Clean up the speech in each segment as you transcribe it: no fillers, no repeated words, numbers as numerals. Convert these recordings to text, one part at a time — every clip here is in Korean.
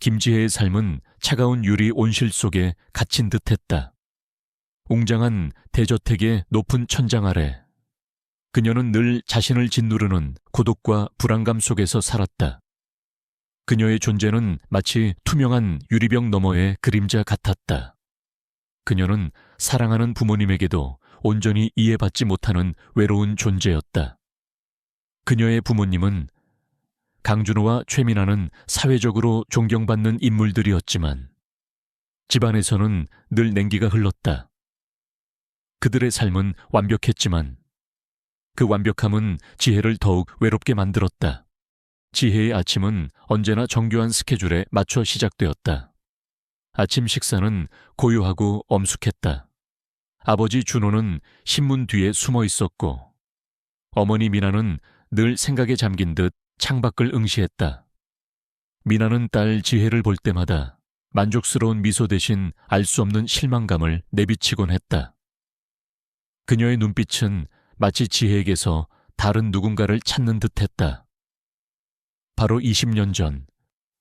김지혜의 삶은 차가운 유리 온실 속에 갇힌 듯했다. 웅장한 대저택의 높은 천장 아래 그녀는 늘 자신을 짓누르는 고독과 불안감 속에서 살았다. 그녀의 존재는 마치 투명한 유리병 너머의 그림자 같았다. 그녀는 사랑하는 부모님에게도 온전히 이해받지 못하는 외로운 존재였다. 그녀의 부모님은 강준호와 최민아는 사회적으로 존경받는 인물들이었지만 집안에서는 늘 냉기가 흘렀다. 그들의 삶은 완벽했지만 그 완벽함은 지혜를 더욱 외롭게 만들었다. 지혜의 아침은 언제나 정교한 스케줄에 맞춰 시작되었다. 아침 식사는 고요하고 엄숙했다. 아버지 준호는 신문 뒤에 숨어 있었고 어머니 미나는 늘 생각에 잠긴 듯 창밖을 응시했다. 미나는 딸 지혜를 볼 때마다 만족스러운 미소 대신 알 수 없는 실망감을 내비치곤 했다. 그녀의 눈빛은 마치 지혜에게서 다른 누군가를 찾는 듯했다. 바로 20년 전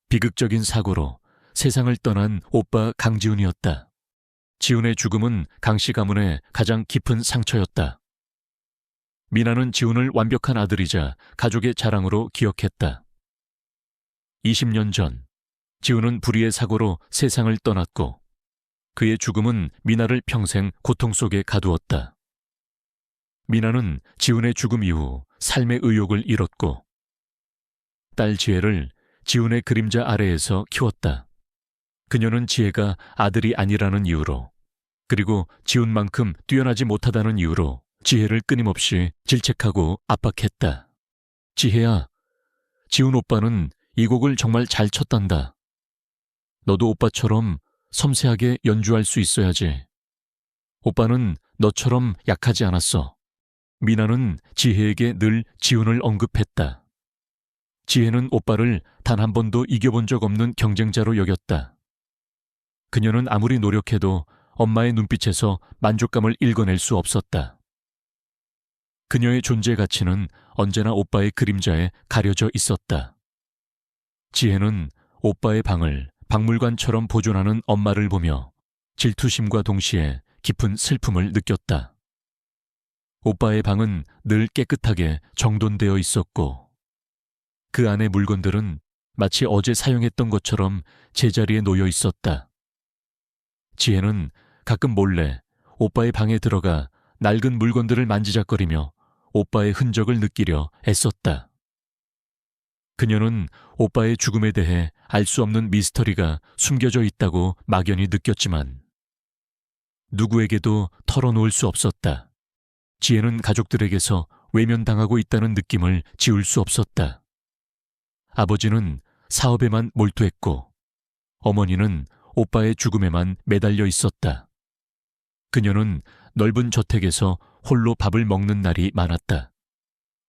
비극적인 사고로 세상을 떠난 오빠 강지훈이었다. 지훈의 죽음은 강씨 가문의 가장 깊은 상처였다. 미나는 지훈을 완벽한 아들이자 가족의 자랑으로 기억했다. 20년 전 지훈은 불의의 사고로 세상을 떠났고 그의 죽음은 미나를 평생 고통 속에 가두었다. 미나는 지훈의 죽음 이후 삶의 의욕을 잃었고 딸 지혜를 지훈의 그림자 아래에서 키웠다. 그녀는 지혜가 아들이 아니라는 이유로 그리고 지훈만큼 뛰어나지 못하다는 이유로 지혜를 끊임없이 질책하고 압박했다. 지혜야, 지훈 오빠는 이 곡을 정말 잘 쳤단다. 너도 오빠처럼 섬세하게 연주할 수 있어야지. 오빠는 너처럼 약하지 않았어. 미나는 지혜에게 늘 지훈을 언급했다. 지혜는 오빠를 단 한 번도 이겨본 적 없는 경쟁자로 여겼다. 그녀는 아무리 노력해도 엄마의 눈빛에서 만족감을 읽어낼 수 없었다. 그녀의 존재 가치는 언제나 오빠의 그림자에 가려져 있었다. 지혜는 오빠의 방을 박물관처럼 보존하는 엄마를 보며 질투심과 동시에 깊은 슬픔을 느꼈다. 오빠의 방은 늘 깨끗하게 정돈되어 있었고 그 안의 물건들은 마치 어제 사용했던 것처럼 제자리에 놓여 있었다. 지혜는 가끔 몰래 오빠의 방에 들어가 낡은 물건들을 만지작거리며 오빠의 흔적을 느끼려 애썼다. 그녀는 오빠의 죽음에 대해 알 수 없는 미스터리가 숨겨져 있다고 막연히 느꼈지만 누구에게도 털어놓을 수 없었다. 지혜는 가족들에게서 외면당하고 있다는 느낌을 지울 수 없었다. 아버지는 사업에만 몰두했고 어머니는 오빠의 죽음에만 매달려 있었다. 그녀는 넓은 저택에서 홀로 밥을 먹는 날이 많았다.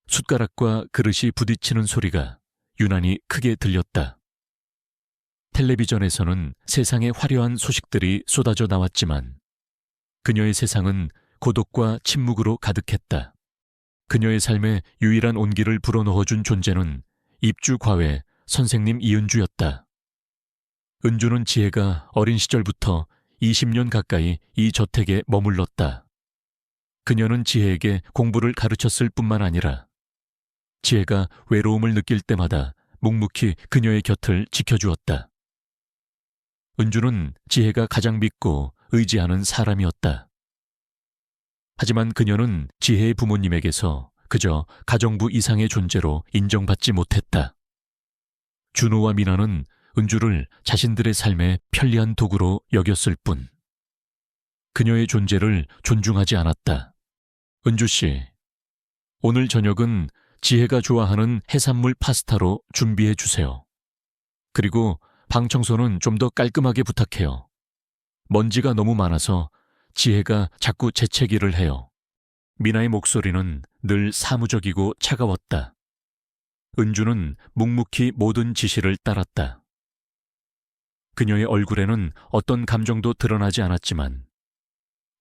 숟가락과 그릇이 부딪히는 소리가 유난히 크게 들렸다. 텔레비전에서는 세상의 화려한 소식들이 쏟아져 나왔지만 그녀의 세상은 고독과 침묵으로 가득했다. 그녀의 삶에 유일한 온기를 불어넣어준 존재는 입주과외 선생님 이은주였다. 은주는 지혜가 어린 시절부터 20년 가까이 이 저택에 머물렀다. 그녀는 지혜에게 공부를 가르쳤을 뿐만 아니라 지혜가 외로움을 느낄 때마다 묵묵히 그녀의 곁을 지켜주었다. 은주는 지혜가 가장 믿고 의지하는 사람이었다. 하지만 그녀는 지혜의 부모님에게서 그저 가정부 이상의 존재로 인정받지 못했다. 준호와 미나는 은주를 자신들의 삶의 편리한 도구로 여겼을 뿐 그녀의 존재를 존중하지 않았다. 은주 씨, 오늘 저녁은 지혜가 좋아하는 해산물 파스타로 준비해 주세요. 그리고 방 청소는 좀 더 깔끔하게 부탁해요. 먼지가 너무 많아서 지혜가 자꾸 재채기를 해요. 미나의 목소리는 늘 사무적이고 차가웠다. 은주는 묵묵히 모든 지시를 따랐다. 그녀의 얼굴에는 어떤 감정도 드러나지 않았지만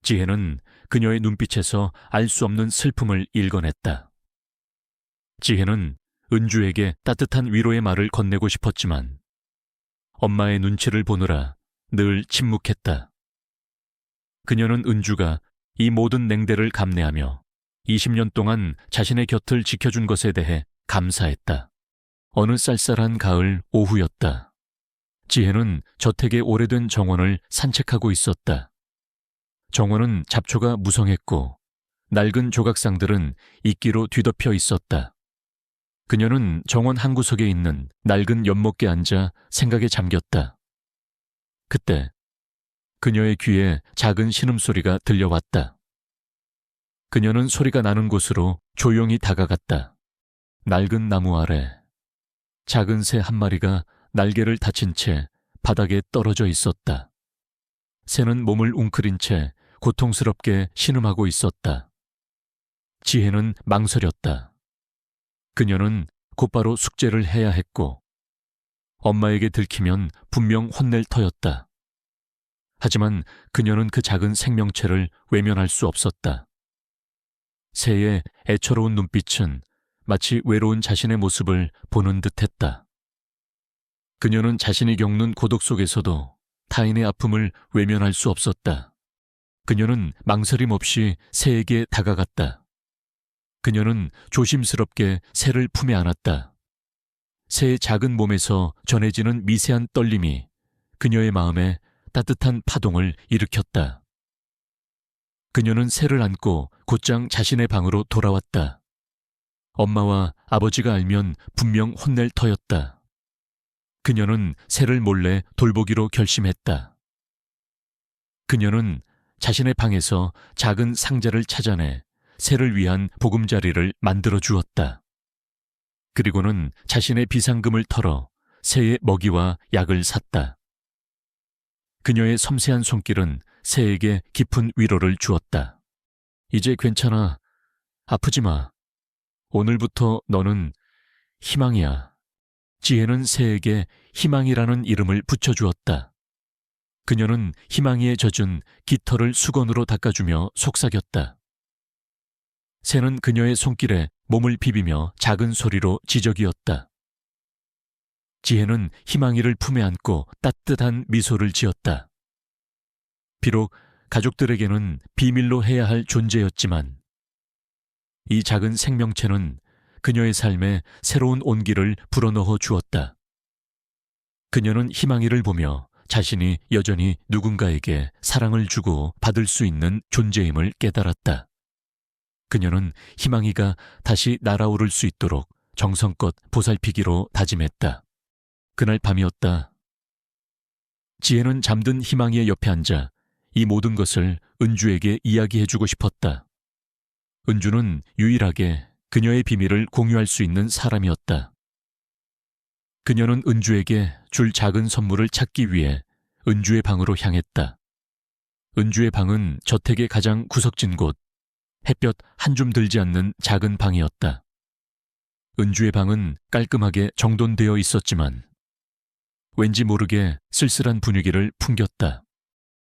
지혜는 그녀의 눈빛에서 알 수 없는 슬픔을 읽어냈다. 지혜는 은주에게 따뜻한 위로의 말을 건네고 싶었지만 엄마의 눈치를 보느라 늘 침묵했다. 그녀는 은주가 이 모든 냉대를 감내하며 20년 동안 자신의 곁을 지켜준 것에 대해 감사했다. 어느 쌀쌀한 가을 오후였다. 지혜는 저택의 오래된 정원을 산책하고 있었다. 정원은 잡초가 무성했고 낡은 조각상들은 이끼로 뒤덮여 있었다. 그녀는 정원 한 구석에 있는 낡은 연못에 앉아 생각에 잠겼다. 그때 그녀의 귀에 작은 신음소리가 들려왔다. 그녀는 소리가 나는 곳으로 조용히 다가갔다. 낡은 나무 아래 작은 새 한 마리가 날개를 다친 채 바닥에 떨어져 있었다. 새는 몸을 웅크린 채 고통스럽게 신음하고 있었다. 지혜는 망설였다. 그녀는 곧바로 숙제를 해야 했고 엄마에게 들키면 분명 혼낼 터였다. 하지만 그녀는 그 작은 생명체를 외면할 수 없었다. 새의 애처로운 눈빛은 마치 외로운 자신의 모습을 보는 듯했다. 그녀는 자신이 겪는 고독 속에서도 타인의 아픔을 외면할 수 없었다. 그녀는 망설임 없이 새에게 다가갔다. 그녀는 조심스럽게 새를 품에 안았다. 새의 작은 몸에서 전해지는 미세한 떨림이 그녀의 마음에 따뜻한 파동을 일으켰다. 그녀는 새를 안고 곧장 자신의 방으로 돌아왔다. 엄마와 아버지가 알면 분명 혼낼 터였다. 그녀는 새를 몰래 돌보기로 결심했다. 그녀는 자신의 방에서 작은 상자를 찾아내 새를 위한 보금자리를 만들어 주었다. 그리고는 자신의 비상금을 털어 새의 먹이와 약을 샀다. 그녀의 섬세한 손길은 새에게 깊은 위로를 주었다. 이제 괜찮아. 아프지 마. 오늘부터 너는 희망이야. 지혜는 새에게 희망이라는 이름을 붙여주었다. 그녀는 희망이에 젖은 깃털을 수건으로 닦아주며 속삭였다. 새는 그녀의 손길에 몸을 비비며 작은 소리로 지저귀었다. 지혜는 희망이를 품에 안고 따뜻한 미소를 지었다. 비록 가족들에게는 비밀로 해야 할 존재였지만 이 작은 생명체는 그녀의 삶에 새로운 온기를 불어넣어 주었다. 그녀는 희망이를 보며 자신이 여전히 누군가에게 사랑을 주고 받을 수 있는 존재임을 깨달았다. 그녀는 희망이가 다시 날아오를 수 있도록 정성껏 보살피기로 다짐했다. 그날 밤이었다. 지혜는 잠든 희망이의 옆에 앉아 이 모든 것을 은주에게 이야기해주고 싶었다. 은주는 유일하게 그녀의 비밀을 공유할 수 있는 사람이었다. 그녀는 은주에게 줄 작은 선물을 찾기 위해 은주의 방으로 향했다. 은주의 방은 저택의 가장 구석진 곳, 햇볕 한 줌 들지 않는 작은 방이었다. 은주의 방은 깔끔하게 정돈되어 있었지만 왠지 모르게 쓸쓸한 분위기를 풍겼다.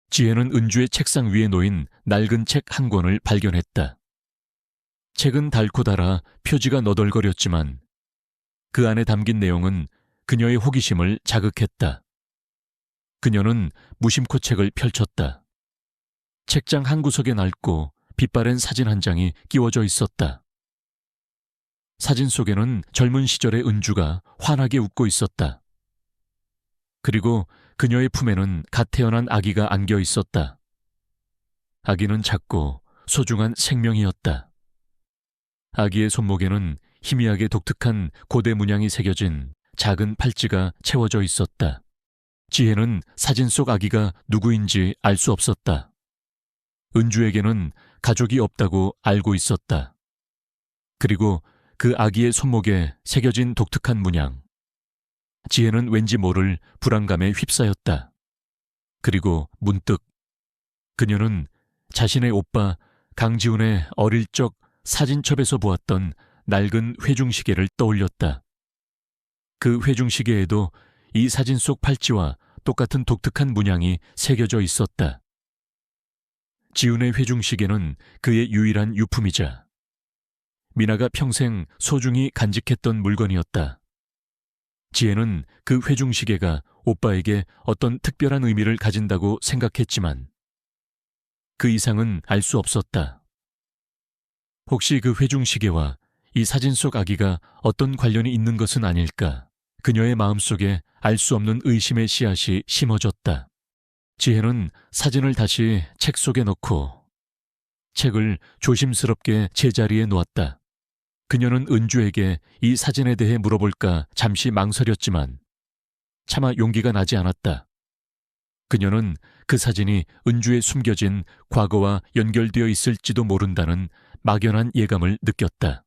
지혜는 은주의 책상 위에 놓인 낡은 책 한 권을 발견했다. 책은 닳고 닳아 표지가 너덜거렸지만 그 안에 담긴 내용은 그녀의 호기심을 자극했다. 그녀는 무심코 책을 펼쳤다. 책장 한 구석에 낡고 빛바랜 사진 한 장이 끼워져 있었다. 사진 속에는 젊은 시절의 은주가 환하게 웃고 있었다. 그리고 그녀의 품에는 갓 태어난 아기가 안겨 있었다. 아기는 작고 소중한 생명이었다. 아기의 손목에는 희미하게 독특한 고대 문양이 새겨진 작은 팔찌가 채워져 있었다. 지혜는 사진 속 아기가 누구인지 알 수 없었다. 은주에게는 가족이 없다고 알고 있었다. 그리고 그 아기의 손목에 새겨진 독특한 문양. 지혜는 왠지 모를 불안감에 휩싸였다. 그리고 문득 그녀는 자신의 오빠 강지훈의 어릴 적 사진첩에서 보았던 낡은 회중시계를 떠올렸다. 그 회중시계에도 이 사진 속 팔찌와 똑같은 독특한 문양이 새겨져 있었다. 지훈의 회중시계는 그의 유일한 유품이자 미나가 평생 소중히 간직했던 물건이었다. 지혜는 그 회중시계가 오빠에게 어떤 특별한 의미를 가진다고 생각했지만 그 이상은 알 수 없었다. 혹시 그 회중시계와 이 사진 속 아기가 어떤 관련이 있는 것은 아닐까? 그녀의 마음속에 알 수 없는 의심의 씨앗이 심어졌다. 지혜는 사진을 다시 책 속에 넣고 책을 조심스럽게 제자리에 놓았다. 그녀는 은주에게 이 사진에 대해 물어볼까 잠시 망설였지만 차마 용기가 나지 않았다. 그녀는 그 사진이 은주에 숨겨진 과거와 연결되어 있을지도 모른다는 막연한 예감을 느꼈다.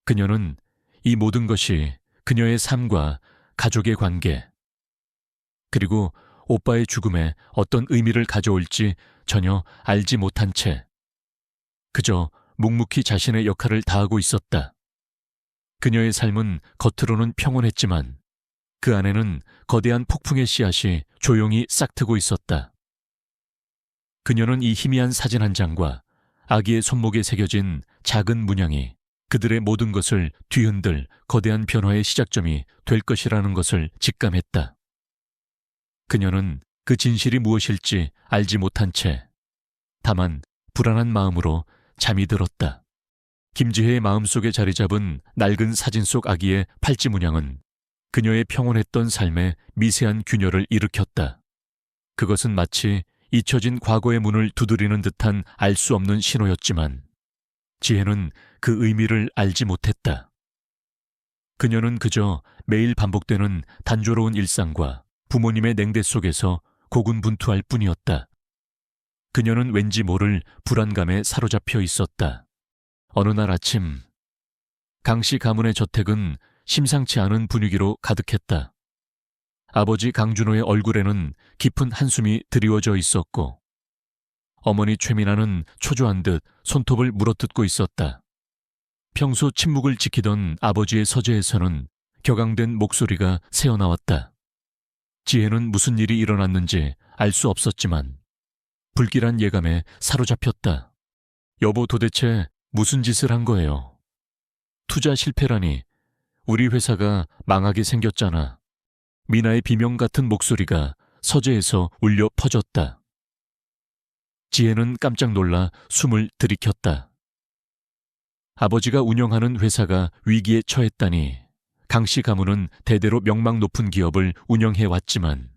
그녀는 이 모든 것이 그녀의 삶과 가족의 관계, 그리고 오빠의 죽음에 어떤 의미를 가져올지 전혀 알지 못한 채 그저 묵묵히 자신의 역할을 다하고 있었다. 그녀의 삶은 겉으로는 평온했지만 그 안에는 거대한 폭풍의 씨앗이 조용히 싹트고 있었다. 그녀는 이 희미한 사진 한 장과 아기의 손목에 새겨진 작은 문양이 그들의 모든 것을 뒤흔들 거대한 변화의 시작점이 될 것이라는 것을 직감했다. 그녀는 그 진실이 무엇일지 알지 못한 채 다만 불안한 마음으로 잠이 들었다. 김지혜의 마음속에 자리 잡은 낡은 사진 속 아기의 팔찌 문양은 그녀의 평온했던 삶에 미세한 균열을 일으켰다. 그것은 마치 잊혀진 과거의 문을 두드리는 듯한 알 수 없는 신호였지만 지혜는 그 의미를 알지 못했다. 그녀는 그저 매일 반복되는 단조로운 일상과 부모님의 냉대 속에서 고군분투할 뿐이었다. 그녀는 왠지 모를 불안감에 사로잡혀 있었다. 어느 날 아침, 강씨 가문의 저택은 심상치 않은 분위기로 가득했다. 아버지 강준호의 얼굴에는 깊은 한숨이 드리워져 있었고 어머니 최민아는 초조한 듯 손톱을 물어뜯고 있었다. 평소 침묵을 지키던 아버지의 서재에서는 격앙된 목소리가 새어나왔다. 지혜는 무슨 일이 일어났는지 알 수 없었지만 불길한 예감에 사로잡혔다. 여보, 도대체 무슨 짓을 한 거예요? 투자 실패라니. 우리 회사가 망하게 생겼잖아. 미나의 비명 같은 목소리가 서재에서 울려 퍼졌다. 지혜는 깜짝 놀라 숨을 들이켰다. 아버지가 운영하는 회사가 위기에 처했다니. 강씨 가문은 대대로 명망 높은 기업을 운영해왔지만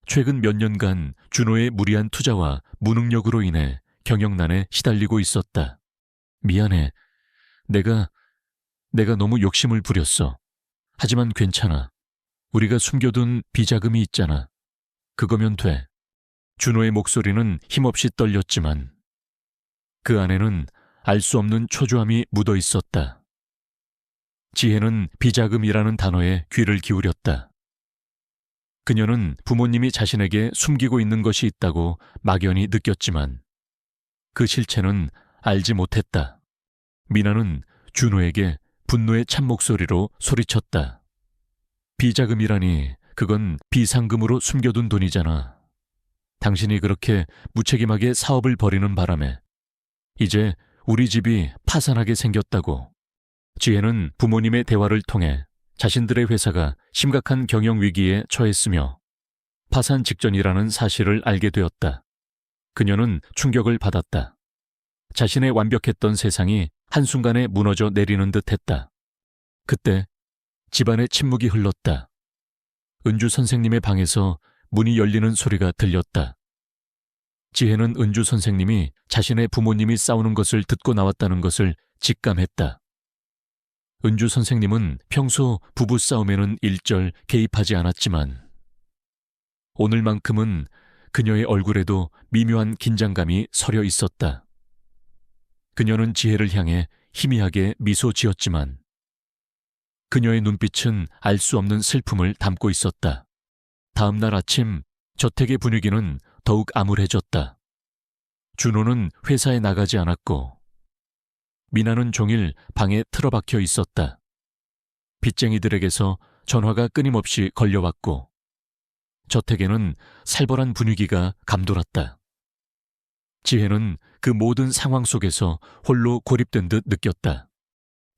최근 몇 년간 준호의 무리한 투자와 무능력으로 인해 경영난에 시달리고 있었다. 미안해. 내가 너무 욕심을 부렸어. 하지만 괜찮아. 우리가 숨겨둔 비자금이 있잖아. 그거면 돼. 준호의 목소리는 힘없이 떨렸지만 그 안에는 알 수 없는 초조함이 묻어 있었다. 지혜는 비자금이라는 단어에 귀를 기울였다. 그녀는 부모님이 자신에게 숨기고 있는 것이 있다고 막연히 느꼈지만 그 실체는 알지 못했다. 미나는 준호에게 분노의 찬 목소리로 소리쳤다. 비자금이라니, 그건 비상금으로 숨겨둔 돈이잖아. 당신이 그렇게 무책임하게 사업을 벌이는 바람에 이제 우리 집이 파산하게 생겼다고. 지혜는 부모님의 대화를 통해 자신들의 회사가 심각한 경영 위기에 처했으며 파산 직전이라는 사실을 알게 되었다. 그녀는 충격을 받았다. 자신의 완벽했던 세상이 한순간에 무너져 내리는 듯했다. 그때 집안의 침묵이 흘렀다. 은주 선생님의 방에서 문이 열리는 소리가 들렸다. 지혜는 은주 선생님이 자신의 부모님이 싸우는 것을 듣고 나왔다는 것을 직감했다. 은주 선생님은 평소 부부싸움에는 일절 개입하지 않았지만 오늘만큼은 그녀의 얼굴에도 미묘한 긴장감이 서려 있었다. 그녀는 지혜를 향해 희미하게 미소 지었지만 그녀의 눈빛은 알 수 없는 슬픔을 담고 있었다. 다음 날 아침 저택의 분위기는 더욱 암울해졌다. 준호는 회사에 나가지 않았고 미나는 종일 방에 틀어박혀 있었다. 빚쟁이들에게서 전화가 끊임없이 걸려왔고 저택에는 살벌한 분위기가 감돌았다. 지혜는 그 모든 상황 속에서 홀로 고립된 듯 느꼈다.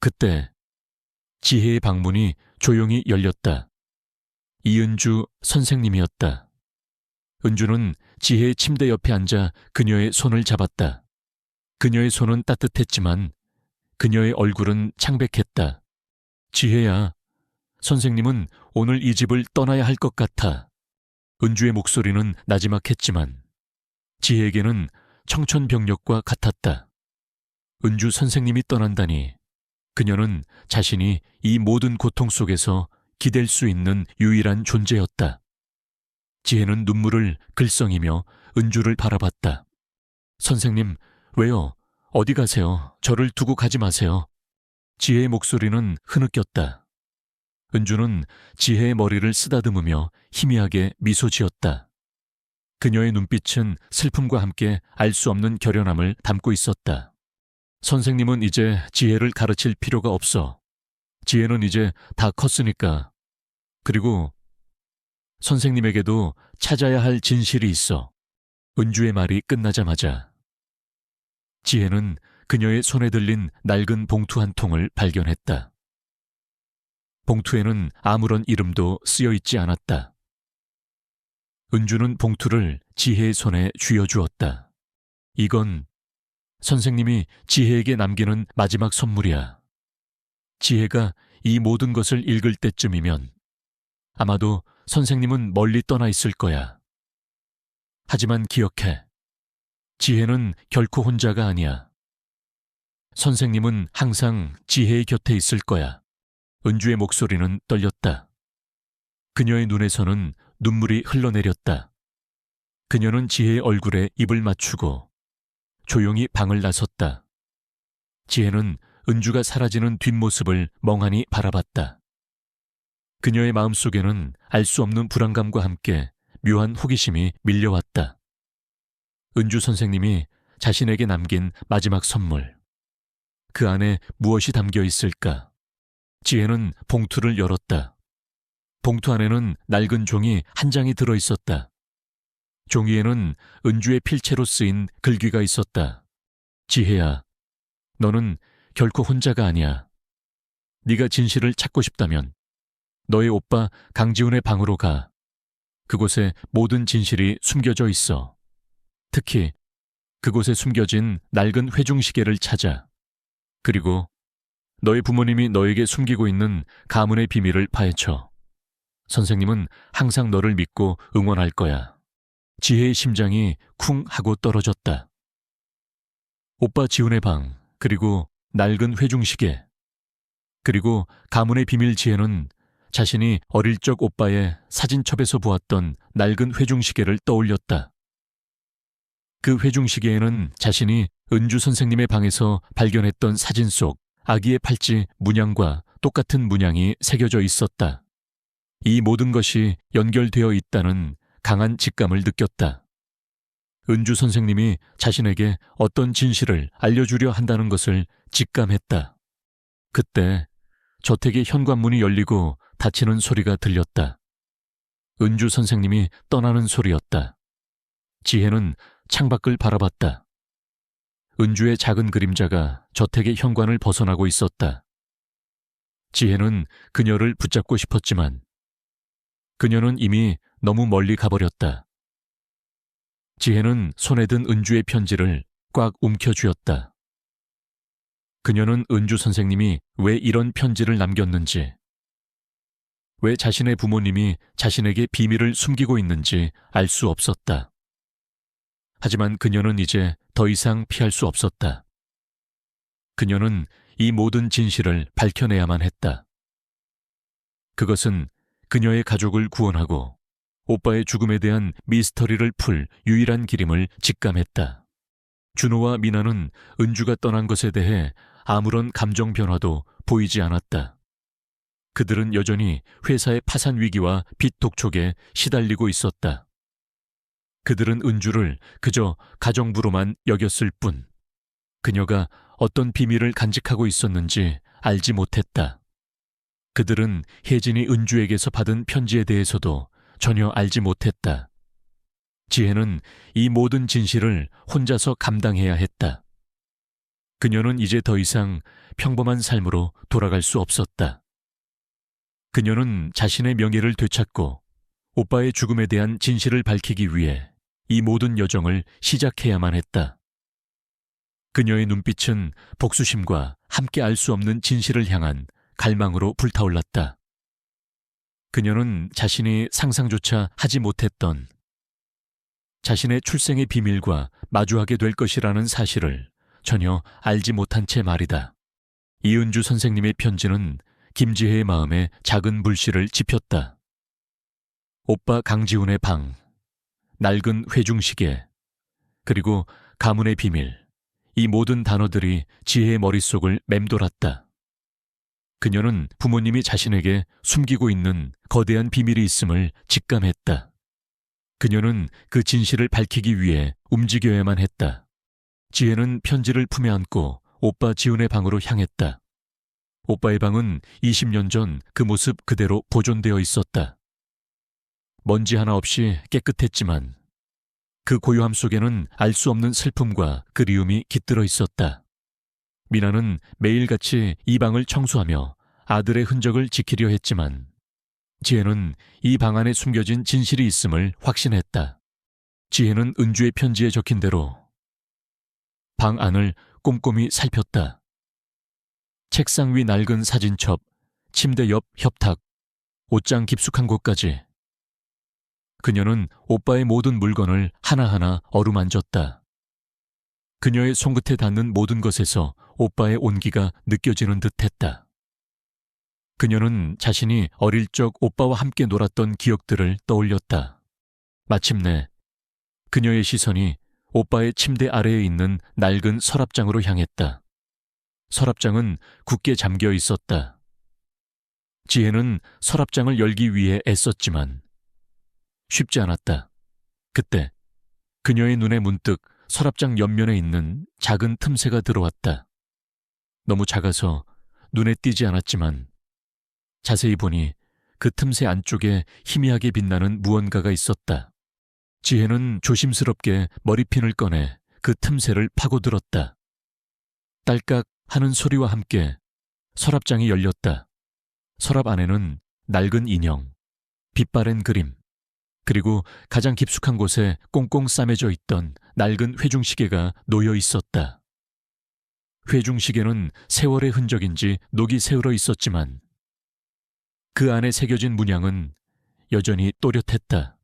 그때 지혜의 방문이 조용히 열렸다. 이은주 선생님이었다. 은주는 지혜의 침대 옆에 앉아 그녀의 손을 잡았다. 그녀의 손은 따뜻했지만 그녀의 얼굴은 창백했다. 지혜야, 선생님은 오늘 이 집을 떠나야 할 것 같아. 은주의 목소리는 나지막했지만 지혜에게는 청천벽력과 같았다. 은주 선생님이 떠난다니 그녀는 자신이 이 모든 고통 속에서 기댈 수 있는 유일한 존재였다. 지혜는 눈물을 글썽이며 은주를 바라봤다. 선생님, 왜요? 어디 가세요? 저를 두고 가지 마세요. 지혜의 목소리는 흐느꼈다. 은주는 지혜의 머리를 쓰다듬으며 희미하게 미소 지었다. 그녀의 눈빛은 슬픔과 함께 알 수 없는 결연함을 담고 있었다. 선생님은 이제 지혜를 가르칠 필요가 없어. 지혜는 이제 다 컸으니까. 그리고 선생님에게도 찾아야 할 진실이 있어. 은주의 말이 끝나자마자 지혜는 그녀의 손에 들린 낡은 봉투 한 통을 발견했다. 봉투에는 아무런 이름도 쓰여 있지 않았다. 은주는 봉투를 지혜의 손에 쥐어주었다. 이건 선생님이 지혜에게 남기는 마지막 선물이야. 지혜가 이 모든 것을 읽을 때쯤이면 아마도 선생님은 멀리 떠나 있을 거야. 하지만 기억해. 지혜는 결코 혼자가 아니야. 선생님은 항상 지혜의 곁에 있을 거야. 은주의 목소리는 떨렸다. 그녀의 눈에서는 눈물이 흘러내렸다. 그녀는 지혜의 얼굴에 입을 맞추고 조용히 방을 나섰다. 지혜는 은주가 사라지는 뒷모습을 멍하니 바라봤다. 그녀의 마음속에는 알 수 없는 불안감과 함께 묘한 호기심이 밀려왔다. 은주 선생님이 자신에게 남긴 마지막 선물. 그 안에 무엇이 담겨 있을까? 지혜는 봉투를 열었다. 봉투 안에는 낡은 종이 한 장이 들어 있었다. 종이에는 은주의 필체로 쓰인 글귀가 있었다. 지혜야, 너는 결코 혼자가 아니야. 네가 진실을 찾고 싶다면 너의 오빠 강지훈의 방으로 가. 그곳에 모든 진실이 숨겨져 있어. 특히 그곳에 숨겨진 낡은 회중시계를 찾아. 그리고 너의 부모님이 너에게 숨기고 있는 가문의 비밀을 파헤쳐. 선생님은 항상 너를 믿고 응원할 거야. 지혜의 심장이 쿵 하고 떨어졌다. 오빠 지훈의 방, 그리고 낡은 회중시계, 그리고 가문의 비밀. 지혜는 자신이 어릴 적 오빠의 사진첩에서 보았던 낡은 회중시계를 떠올렸다. 그 회중시계에는 자신이 은주 선생님의 방에서 발견했던 사진 속 아기의 팔찌 문양과 똑같은 문양이 새겨져 있었다. 이 모든 것이 연결되어 있다는 강한 직감을 느꼈다. 은주 선생님이 자신에게 어떤 진실을 알려주려 한다는 것을 직감했다. 그때 저택의 현관문이 열리고 닫히는 소리가 들렸다. 은주 선생님이 떠나는 소리였다. 지혜는 창밖을 바라봤다. 은주의 작은 그림자가 저택의 현관을 벗어나고 있었다. 지혜는 그녀를 붙잡고 싶었지만 그녀는 이미 너무 멀리 가버렸다. 지혜는 손에 든 은주의 편지를 꽉 움켜쥐었다. 그녀는 은주 선생님이 왜 이런 편지를 남겼는지, 왜 자신의 부모님이 자신에게 비밀을 숨기고 있는지 알 수 없었다. 하지만 그녀는 이제 더 이상 피할 수 없었다. 그녀는 이 모든 진실을 밝혀내야만 했다. 그것은 그녀의 가족을 구원하고 오빠의 죽음에 대한 미스터리를 풀 유일한 길임을 직감했다. 준호와 미나는 은주가 떠난 것에 대해 아무런 감정 변화도 보이지 않았다. 그들은 여전히 회사의 파산 위기와 빚 독촉에 시달리고 있었다. 그들은 은주를 그저 가정부로만 여겼을 뿐 그녀가 어떤 비밀을 간직하고 있었는지 알지 못했다. 그들은 혜진이 은주에게서 받은 편지에 대해서도 전혀 알지 못했다. 지혜는 이 모든 진실을 혼자서 감당해야 했다. 그녀는 이제 더 이상 평범한 삶으로 돌아갈 수 없었다. 그녀는 자신의 명예를 되찾고 오빠의 죽음에 대한 진실을 밝히기 위해 이 모든 여정을 시작해야만 했다. 그녀의 눈빛은 복수심과 함께 알 수 없는 진실을 향한 갈망으로 불타올랐다. 그녀는 자신이 상상조차 하지 못했던 자신의 출생의 비밀과 마주하게 될 것이라는 사실을 전혀 알지 못한 채 말이다. 이은주 선생님의 편지는 김지혜의 마음에 작은 불씨를 지폈다. 오빠 강지훈의 방, 낡은 회중시계, 그리고 가문의 비밀, 이 모든 단어들이 지혜의 머릿속을 맴돌았다. 그녀는 부모님이 자신에게 숨기고 있는 거대한 비밀이 있음을 직감했다. 그녀는 그 진실을 밝히기 위해 움직여야만 했다. 지혜는 편지를 품에 안고 오빠 지훈의 방으로 향했다. 오빠의 방은 20년 전 그 모습 그대로 보존되어 있었다. 먼지 하나 없이 깨끗했지만 그 고요함 속에는 알 수 없는 슬픔과 그리움이 깃들어 있었다. 미나는 매일같이 이 방을 청소하며 아들의 흔적을 지키려 했지만 지혜는 이 방 안에 숨겨진 진실이 있음을 확신했다. 지혜는 은주의 편지에 적힌 대로 방 안을 꼼꼼히 살폈다. 책상 위 낡은 사진첩, 침대 옆 협탁, 옷장 깊숙한 곳까지. 그녀는 오빠의 모든 물건을 하나하나 어루만졌다. 그녀의 손끝에 닿는 모든 것에서 오빠의 온기가 느껴지는 듯했다. 그녀는 자신이 어릴 적 오빠와 함께 놀았던 기억들을 떠올렸다. 마침내 그녀의 시선이 오빠의 침대 아래에 있는 낡은 서랍장으로 향했다. 서랍장은 굳게 잠겨 있었다. 지혜는 서랍장을 열기 위해 애썼지만 쉽지 않았다. 그때 그녀의 눈에 문득 서랍장 옆면에 있는 작은 틈새가 들어왔다. 너무 작아서 눈에 띄지 않았지만 자세히 보니 그 틈새 안쪽에 희미하게 빛나는 무언가가 있었다. 지혜는 조심스럽게 머리핀을 꺼내 그 틈새를 파고들었다. 딸깍 하는 소리와 함께 서랍장이 열렸다. 서랍 안에는 낡은 인형, 빛바랜 그림, 그리고 가장 깊숙한 곳에 꽁꽁 싸매져 있던 낡은 회중시계가 놓여 있었다. 회중시계는 세월의 흔적인지 녹이 새으러 있었지만 그 안에 새겨진 문양은 여전히 또렷했다.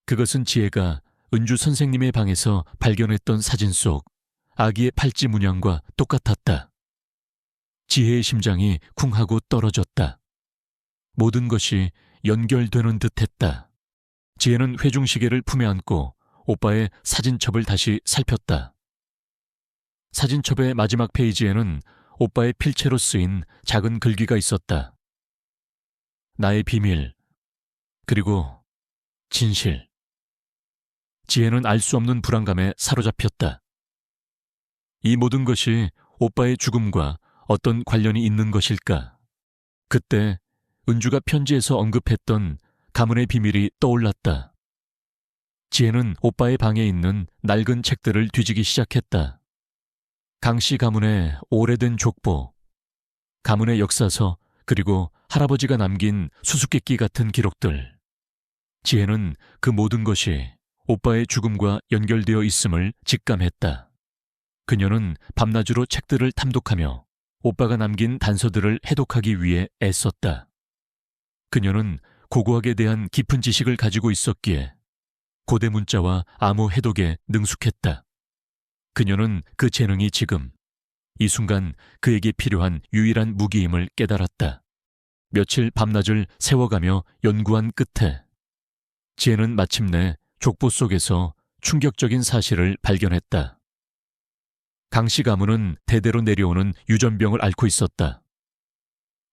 그것은 지혜가 은주 선생님의 방에서 발견했던 사진 속 아기의 팔찌 문양과 똑같았다. 지혜의 심장이 쿵하고 떨어졌다. 모든 것이 연결되는 듯했다. 지혜는 회중시계를 품에 안고 오빠의 사진첩을 다시 살폈다. 사진첩의 마지막 페이지에는 오빠의 필체로 쓰인 작은 글귀가 있었다. 나의 비밀, 그리고 진실. 지혜는 알 수 없는 불안감에 사로잡혔다. 이 모든 것이 오빠의 죽음과 어떤 관련이 있는 것일까? 그때 은주가 편지에서 언급했던 가문의 비밀이 떠올랐다. 지혜는 오빠의 방에 있는 낡은 책들을 뒤지기 시작했다. 강씨 가문의 오래된 족보, 가문의 역사서, 그리고 할아버지가 남긴 수수께끼 같은 기록들. 지혜는 그 모든 것이 오빠의 죽음과 연결되어 있음을 직감했다. 그녀는 밤낮으로 책들을 탐독하며 오빠가 남긴 단서들을 해독하기 위해 애썼다. 그녀는 고고학에 대한 깊은 지식을 가지고 있었기에 고대 문자와 암호 해독에 능숙했다. 그녀는 그 재능이 지금 이 순간 그에게 필요한 유일한 무기임을 깨달았다. 며칠 밤낮을 세워가며 연구한 끝에 지혜는 마침내 족보 속에서 충격적인 사실을 발견했다. 강씨 가문은 대대로 내려오는 유전병을 앓고 있었다.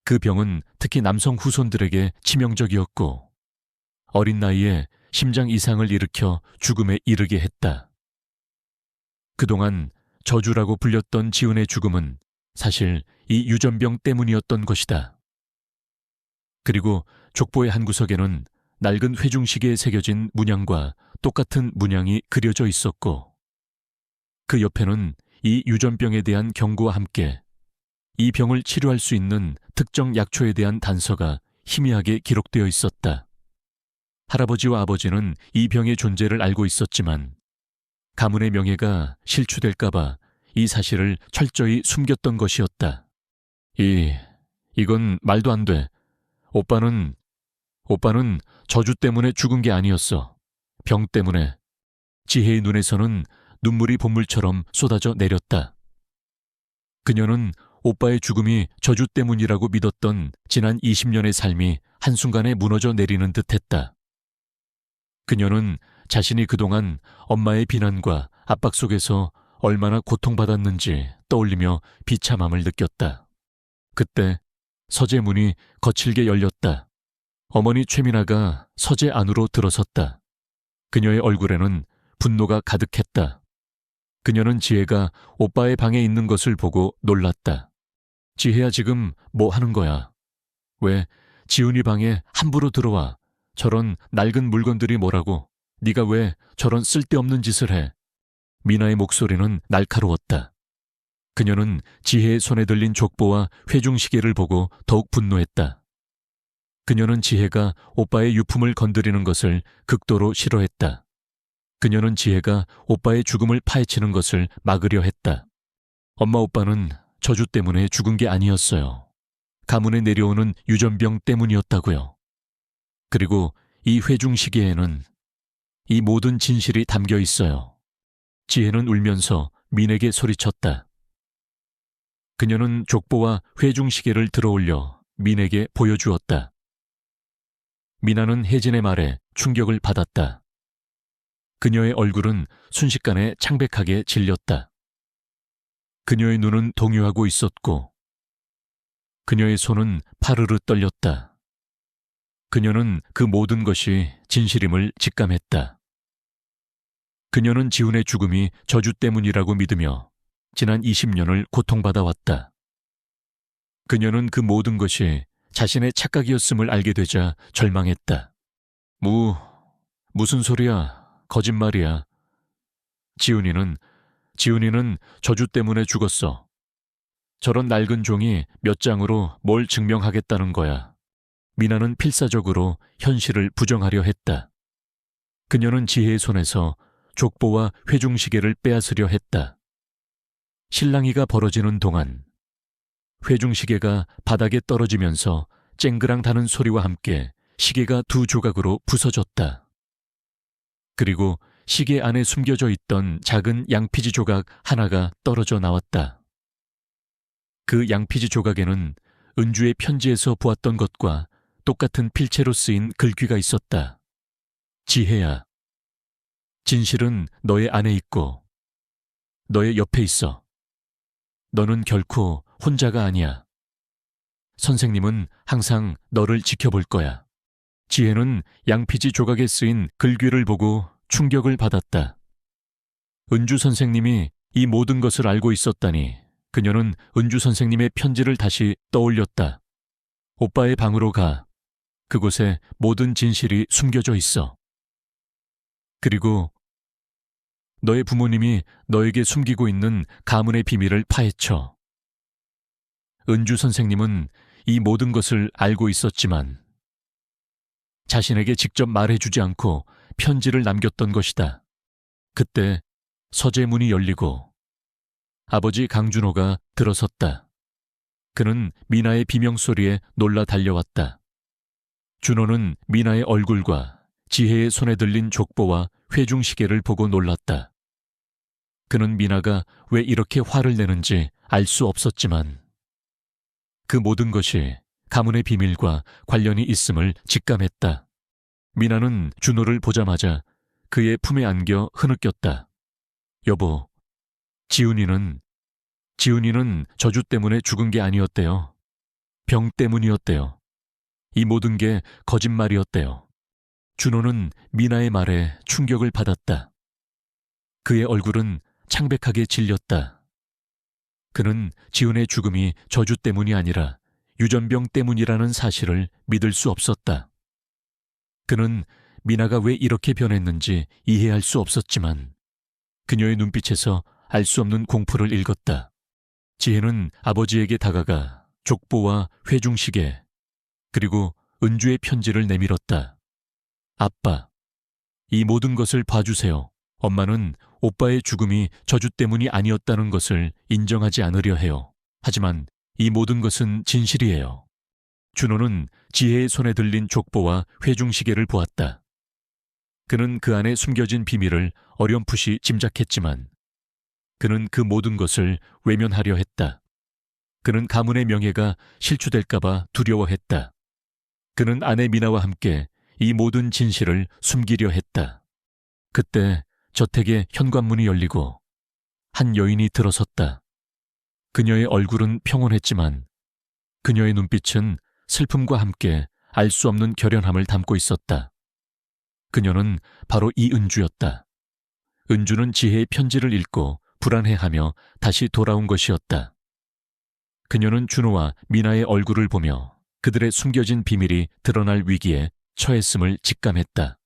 그 병은 특히 남성 후손들에게 치명적이었고 어린 나이에 심장 이상을 일으켜 죽음에 이르게 했다. 그동안 저주라고 불렸던 지훈의 죽음은 사실 이 유전병 때문이었던 것이다. 그리고 족보의 한 구석에는 낡은 회중시계에 새겨진 문양과 똑같은 문양이 그려져 있었고 그 옆에는 이 유전병에 대한 경고와 함께 이 병을 치료할 수 있는 특정 약초에 대한 단서가 희미하게 기록되어 있었다. 할아버지와 아버지는 이 병의 존재를 알고 있었지만 가문의 명예가 실추될까봐 이 사실을 철저히 숨겼던 것이었다. 이건 말도 안 돼. 오빠는 저주 때문에 죽은 게 아니었어. 병 때문에. 지혜의 눈에서는 눈물이 본물처럼 쏟아져 내렸다. 그녀는 오빠의 죽음이 저주 때문이라고 믿었던 지난 20년의 삶이 한순간에 무너져 내리는 듯했다. 그녀는 자신이 그동안 엄마의 비난과 압박 속에서 얼마나 고통받았는지 떠올리며 비참함을 느꼈다. 그때 서재 문이 거칠게 열렸다. 어머니 최민아가 서재 안으로 들어섰다. 그녀의 얼굴에는 분노가 가득했다. 그녀는 지혜가 오빠의 방에 있는 것을 보고 놀랐다. 지혜야, 지금 뭐 하는 거야? 왜 지훈이 방에 함부로 들어와? 저런 낡은 물건들이 뭐라고? 네가 왜 저런 쓸데없는 짓을 해? 미나의 목소리는 날카로웠다. 그녀는 지혜의 손에 들린 족보와 회중시계를 보고 더욱 분노했다. 그녀는 지혜가 오빠의 유품을 건드리는 것을 극도로 싫어했다. 그녀는 지혜가 오빠의 죽음을 파헤치는 것을 막으려 했다. 엄마, 오빠는 저주 때문에 죽은 게 아니었어요. 가문에 내려오는 유전병 때문이었다고요. 그리고 이 회중시계에는 이 모든 진실이 담겨 있어요. 지혜는 울면서 민에게 소리쳤다. 그녀는 족보와 회중시계를 들어올려 민에게 보여주었다. 미나는 혜진의 말에 충격을 받았다. 그녀의 얼굴은 순식간에 창백하게 질렸다. 그녀의 눈은 동요하고 있었고 그녀의 손은 파르르 떨렸다. 그녀는 그 모든 것이 진실임을 직감했다. 그녀는 지훈의 죽음이 저주 때문이라고 믿으며 지난 20년을 고통받아 왔다. 그녀는 그 모든 것이 자신의 착각이었음을 알게 되자 절망했다. 무슨 소리야? 거짓말이야. 지훈이는 저주 때문에 죽었어. 저런 낡은 종이 몇 장으로 뭘 증명하겠다는 거야. 미나는 필사적으로 현실을 부정하려 했다. 그녀는 지혜의 손에서 족보와 회중시계를 빼앗으려 했다. 실랑이가 벌어지는 동안 회중시계가 바닥에 떨어지면서 쨍그랑다는 소리와 함께 시계가 두 조각으로 부서졌다. 그리고 시계 안에 숨겨져 있던 작은 양피지 조각 하나가 떨어져 나왔다. 그 양피지 조각에는 은주의 편지에서 보았던 것과 똑같은 필체로 쓰인 글귀가 있었다. 지혜야, 진실은 너의 안에 있고 너의 옆에 있어. 너는 결코 혼자가 아니야. 선생님은 항상 너를 지켜볼 거야. 지혜는 양피지 조각에 쓰인 글귀를 보고 충격을 받았다. 은주 선생님이 이 모든 것을 알고 있었다니. 그녀는 은주 선생님의 편지를 다시 떠올렸다. 오빠의 방으로 가. 그곳에 모든 진실이 숨겨져 있어. 그리고 너의 부모님이 너에게 숨기고 있는 가문의 비밀을 파헤쳐. 은주 선생님은 이 모든 것을 알고 있었지만 자신에게 직접 말해주지 않고 편지를 남겼던 것이다. 그때 서재 문이 열리고 아버지 강준호가 들어섰다. 그는 미나의 비명소리에 놀라 달려왔다. 준호는 미나의 얼굴과 지혜의 손에 들린 족보와 회중시계를 보고 놀랐다. 그는 미나가 왜 이렇게 화를 내는지 알 수 없었지만 그 모든 것이 가문의 비밀과 관련이 있음을 직감했다. 미나는 준호를 보자마자 그의 품에 안겨 흐느꼈다. 여보, 지훈이는 저주 때문에 죽은 게 아니었대요. 병 때문이었대요. 이 모든 게 거짓말이었대요. 준호는 미나의 말에 충격을 받았다. 그의 얼굴은 창백하게 질렸다. 그는 지훈의 죽음이 저주 때문이 아니라 유전병 때문이라는 사실을 믿을 수 없었다. 그는 미나가 왜 이렇게 변했는지 이해할 수 없었지만 그녀의 눈빛에서 알 수 없는 공포를 읽었다. 지혜는 아버지에게 다가가 족보와 회중시계 그리고 은주의 편지를 내밀었다. 아빠, 이 모든 것을 봐주세요. 엄마는 오빠의 죽음이 저주 때문이 아니었다는 것을 인정하지 않으려 해요. 하지만 이 모든 것은 진실이에요. 준호는 지혜의 손에 들린 족보와 회중시계를 보았다. 그는 그 안에 숨겨진 비밀을 어렴풋이 짐작했지만 그는 그 모든 것을 외면하려 했다. 그는 가문의 명예가 실추될까봐 두려워했다. 그는 아내 미나와 함께 이 모든 진실을 숨기려 했다. 그때 저택의 현관문이 열리고 한 여인이 들어섰다. 그녀의 얼굴은 평온했지만 그녀의 눈빛은 슬픔과 함께 알 수 없는 결연함을 담고 있었다. 그녀는 바로 이은주였다. 은주는 지혜의 편지를 읽고 불안해하며 다시 돌아온 것이었다. 그녀는 준호와 미나의 얼굴을 보며 그들의 숨겨진 비밀이 드러날 위기에 처했음을 직감했다.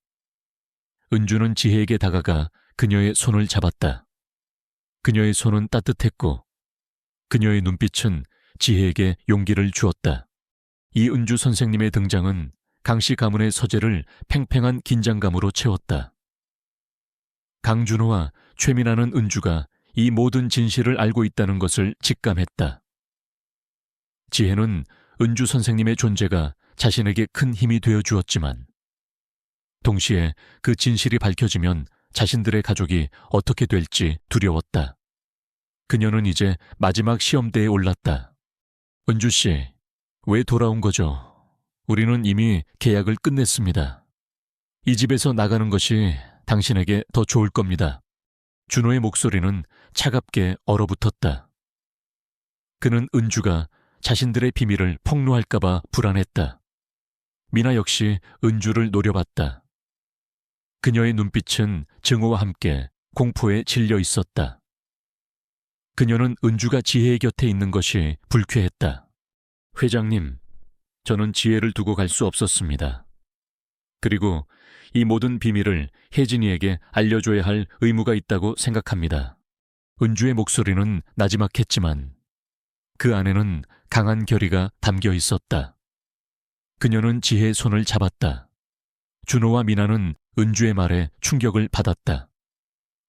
은주는 지혜에게 다가가 그녀의 손을 잡았다. 그녀의 손은 따뜻했고 그녀의 눈빛은 지혜에게 용기를 주었다. 이은주 선생님의 등장은 강씨 가문의 서재를 팽팽한 긴장감으로 채웠다. 강준호와 최민아는 은주가 이 모든 진실을 알고 있다는 것을 직감했다. 지혜는 은주 선생님의 존재가 자신에게 큰 힘이 되어 주었지만 동시에 그 진실이 밝혀지면 자신들의 가족이 어떻게 될지 두려웠다. 그녀는 이제 마지막 시험대에 올랐다. 은주 씨, 왜 돌아온 거죠? 우리는 이미 계약을 끝냈습니다. 이 집에서 나가는 것이 당신에게 더 좋을 겁니다. 준호의 목소리는 차갑게 얼어붙었다. 그는 은주가 자신들의 비밀을 폭로할까봐 불안했다. 미나 역시 은주를 노려봤다. 그녀의 눈빛은 증오와 함께 공포에 질려 있었다. 그녀는 은주가 지혜의 곁에 있는 것이 불쾌했다. 회장님, 저는 지혜를 두고 갈 수 없었습니다. 그리고 이 모든 비밀을 혜진이에게 알려줘야 할 의무가 있다고 생각합니다. 은주의 목소리는 나지막했지만 그 안에는 강한 결의가 담겨 있었다. 그녀는 지혜의 손을 잡았다. 준호와 미나는 은주의 말에 충격을 받았다.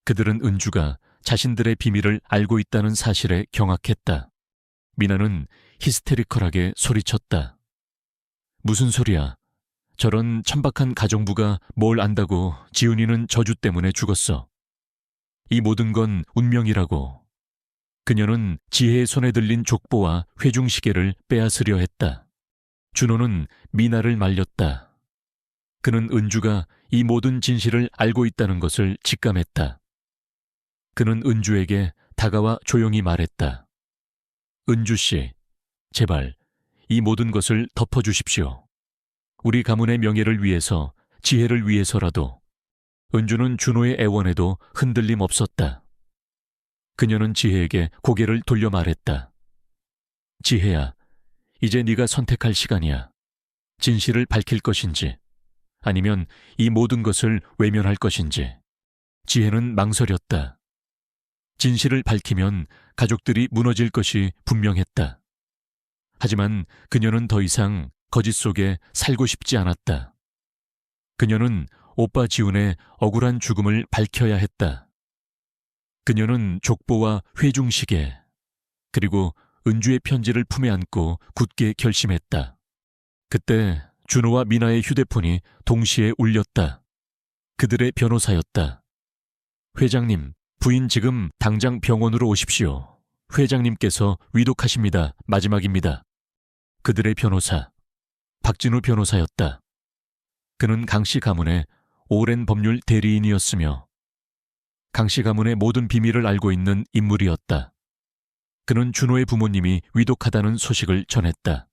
그들은 은주가 자신들의 비밀을 알고 있다는 사실에 경악했다. 미나는 히스테리컬하게 소리쳤다. 무슨 소리야? 저런 천박한 가정부가 뭘 안다고 지훈이는 저주 때문에 죽었어. 이 모든 건 운명이라고. 그녀는 지혜의 손에 들린 족보와 회중시계를 빼앗으려 했다. 준호는 미나를 말렸다. 그는 은주가 이 모든 진실을 알고 있다는 것을 직감했다. 그는 은주에게 다가와 조용히 말했다. 은주 씨, 제발 이 모든 것을 덮어주십시오. 우리 가문의 명예를 위해서, 지혜를 위해서라도. 은주는 준호의 애원에도 흔들림 없었다. 그녀는 지혜에게 고개를 돌려 말했다. 지혜야, 이제 네가 선택할 시간이야. 진실을 밝힐 것인지 아니면 이 모든 것을 외면할 것인지. 지혜는 망설였다. 진실을 밝히면 가족들이 무너질 것이 분명했다. 하지만 그녀는 더 이상 거짓 속에 살고 싶지 않았다. 그녀는 오빠 지훈의 억울한 죽음을 밝혀야 했다. 그녀는 족보와 회중시계 그리고 은주의 편지를 품에 안고 굳게 결심했다. 그때 준호와 미나의 휴대폰이 동시에 울렸다. 그들의 변호사였다. 회장님, 부인 지금 당장 병원으로 오십시오. 회장님께서 위독하십니다. 마지막입니다. 그들의 변호사, 박진우 변호사였다. 그는 강씨 가문의 오랜 법률 대리인이었으며 강씨 가문의 모든 비밀을 알고 있는 인물이었다. 그는 준호의 부모님이 위독하다는 소식을 전했다.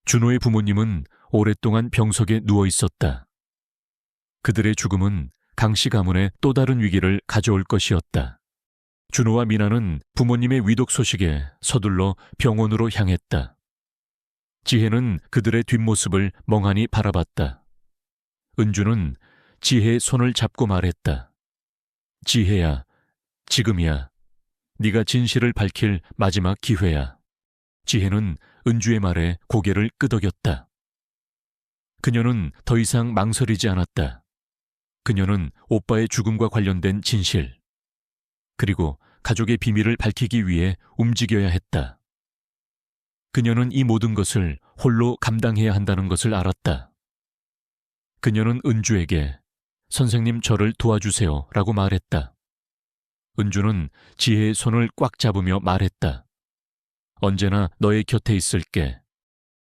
준호의 부모님은 오랫동안 병석에 누워 있었다. 그들의 죽음은 강씨 가문에 또 다른 위기를 가져올 것이었다. 준호와 미나는 부모님의 위독 소식에 서둘러 병원으로 향했다. 지혜는 그들의 뒷모습을 멍하니 바라봤다. 은주는 지혜의 손을 잡고 말했다. 지혜야, 지금이야. 네가 진실을 밝힐 마지막 기회야. 지혜는 은주의 말에 고개를 끄덕였다. 그녀는 더 이상 망설이지 않았다. 그녀는 오빠의 죽음과 관련된 진실, 그리고 가족의 비밀을 밝히기 위해 움직여야 했다. 그녀는 이 모든 것을 홀로 감당해야 한다는 것을 알았다. 그녀는 은주에게 선생님 저를 도와주세요 라고 말했다. 은주는 지혜의 손을 꽉 잡으며 말했다. 언제나 너의 곁에 있을게.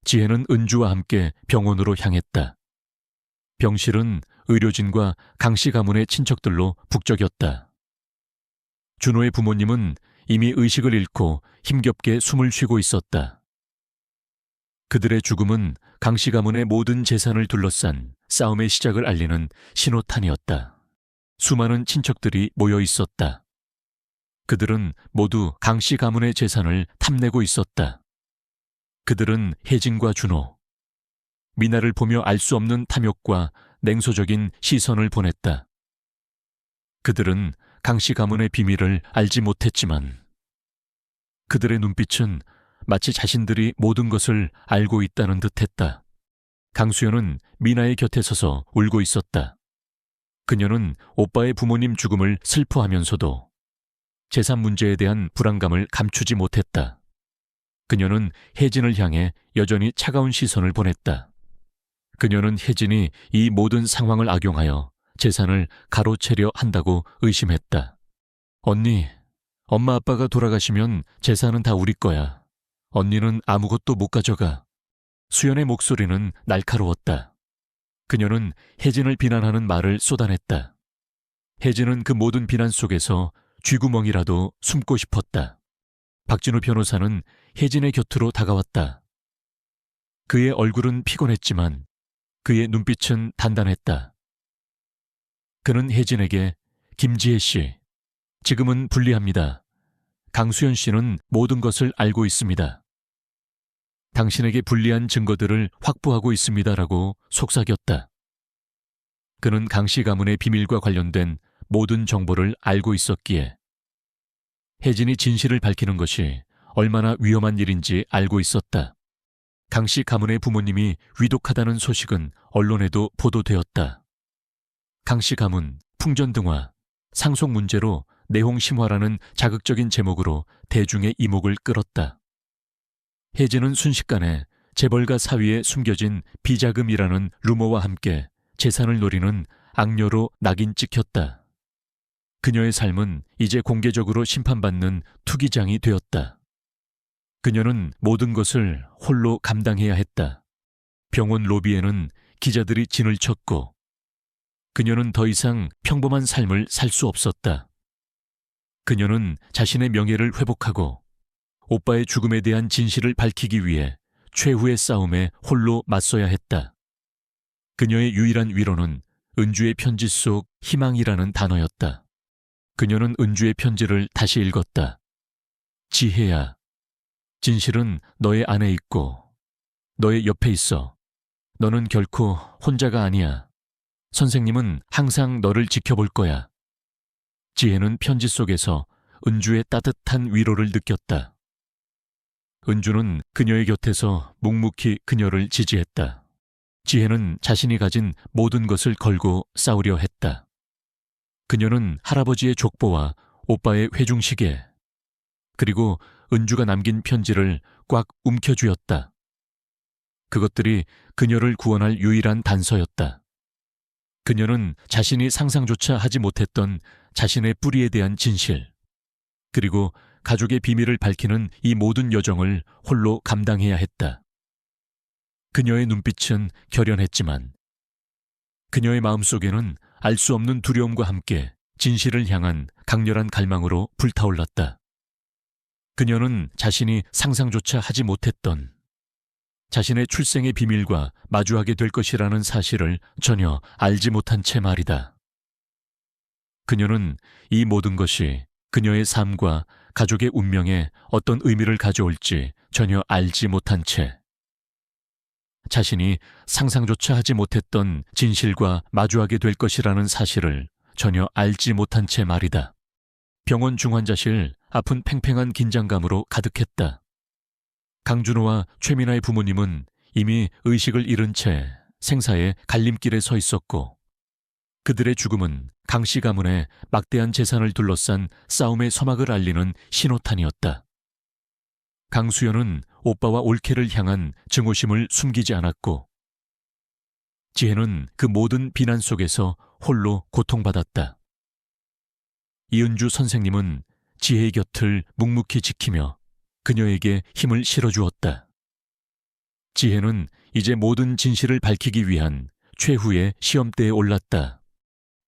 지혜는 은주와 함께 병원으로 향했다. 병실은 의료진과 강씨 가문의 친척들로 북적였다. 준호의 부모님은 이미 의식을 잃고 힘겹게 숨을 쉬고 있었다. 그들의 죽음은 강씨 가문의 모든 재산을 둘러싼 싸움의 시작을 알리는 신호탄이었다. 수많은 친척들이 모여 있었다. 그들은 모두 강씨 가문의 재산을 탐내고 있었다. 그들은 혜진과 준호, 미나를 보며 알 수 없는 탐욕과 냉소적인 시선을 보냈다. 그들은 강씨 가문의 비밀을 알지 못했지만 그들의 눈빛은 마치 자신들이 모든 것을 알고 있다는 듯했다. 강수연은 미나의 곁에 서서 울고 있었다. 그녀는 오빠의 부모님 죽음을 슬퍼하면서도 재산 문제에 대한 불안감을 감추지 못했다. 그녀는 혜진을 향해 여전히 차가운 시선을 보냈다. 그녀는 혜진이 이 모든 상황을 악용하여 재산을 가로채려 한다고 의심했다. 언니, 엄마 아빠가 돌아가시면 재산은 다 우리 거야. 언니는 아무것도 못 가져가. 수연의 목소리는 날카로웠다. 그녀는 혜진을 비난하는 말을 쏟아냈다. 혜진은 그 모든 비난 속에서 쥐구멍이라도 숨고 싶었다. 박진우 변호사는 혜진의 곁으로 다가왔다. 그의 얼굴은 피곤했지만 그의 눈빛은 단단했다. 그는 혜진에게 김지혜 씨, 지금은 불리합니다. 강수연 씨는 모든 것을 알고 있습니다. 당신에게 불리한 증거들을 확보하고 있습니다라고 속삭였다. 그는 강씨 가문의 비밀과 관련된 모든 정보를 알고 있었기에 혜진이 진실을 밝히는 것이 얼마나 위험한 일인지 알고 있었다. 강씨 가문의 부모님이 위독하다는 소식은 언론에도 보도되었다. 강씨 가문, 풍전등화, 상속 문제로 내홍심화라는 자극적인 제목으로 대중의 이목을 끌었다. 혜진은 순식간에 재벌가 사위에 숨겨진 비자금이라는 루머와 함께 재산을 노리는 악녀로 낙인 찍혔다. 그녀의 삶은 이제 공개적으로 심판받는 투기장이 되었다. 그녀는 모든 것을 홀로 감당해야 했다. 병원 로비에는 기자들이 진을 쳤고 그녀는 더 이상 평범한 삶을 살 수 없었다. 그녀는 자신의 명예를 회복하고 오빠의 죽음에 대한 진실을 밝히기 위해 최후의 싸움에 홀로 맞서야 했다. 그녀의 유일한 위로는 은주의 편지 속 희망이라는 단어였다. 그녀는 은주의 편지를 다시 읽었다. 지혜야, 진실은 너의 안에 있고 너의 옆에 있어. 너는 결코 혼자가 아니야. 선생님은 항상 너를 지켜볼 거야. 지혜는 편지 속에서 은주의 따뜻한 위로를 느꼈다. 은주는 그녀의 곁에서 묵묵히 그녀를 지지했다. 지혜는 자신이 가진 모든 것을 걸고 싸우려 했다. 그녀는 할아버지의 족보와 오빠의 회중시계, 그리고 은주가 남긴 편지를 꽉 움켜쥐었다. 그것들이 그녀를 구원할 유일한 단서였다. 그녀는 자신이 상상조차 하지 못했던 자신의 뿌리에 대한 진실, 그리고 가족의 비밀을 밝히는 이 모든 여정을 홀로 감당해야 했다. 그녀의 눈빛은 결연했지만 그녀의 마음속에는 알 수 없는 두려움과 함께 진실을 향한 강렬한 갈망으로 불타올랐다. 그녀는 자신이 상상조차 하지 못했던 자신의 출생의 비밀과 마주하게 될 것이라는 사실을 전혀 알지 못한 채 말이다. 그녀는 이 모든 것이 그녀의 삶과 가족의 운명에 어떤 의미를 가져올지 전혀 알지 못한 채 자신이 상상조차 하지 못했던 진실과 마주하게 될 것이라는 사실을 전혀 알지 못한 채 말이다. 병원 중환자실 앞은 팽팽한 긴장감으로 가득했다. 강준호와 최민아의 부모님은 이미 의식을 잃은 채 생사의 갈림길에 서 있었고, 그들의 죽음은 강씨 가문의 막대한 재산을 둘러싼 싸움의 서막을 알리는 신호탄이었다. 강수연은 오빠와 올케를 향한 증오심을 숨기지 않았고, 지혜는 그 모든 비난 속에서 홀로 고통받았다. 이은주 선생님은 지혜의 곁을 묵묵히 지키며 그녀에게 힘을 실어주었다. 지혜는 이제 모든 진실을 밝히기 위한 최후의 시험대에 올랐다.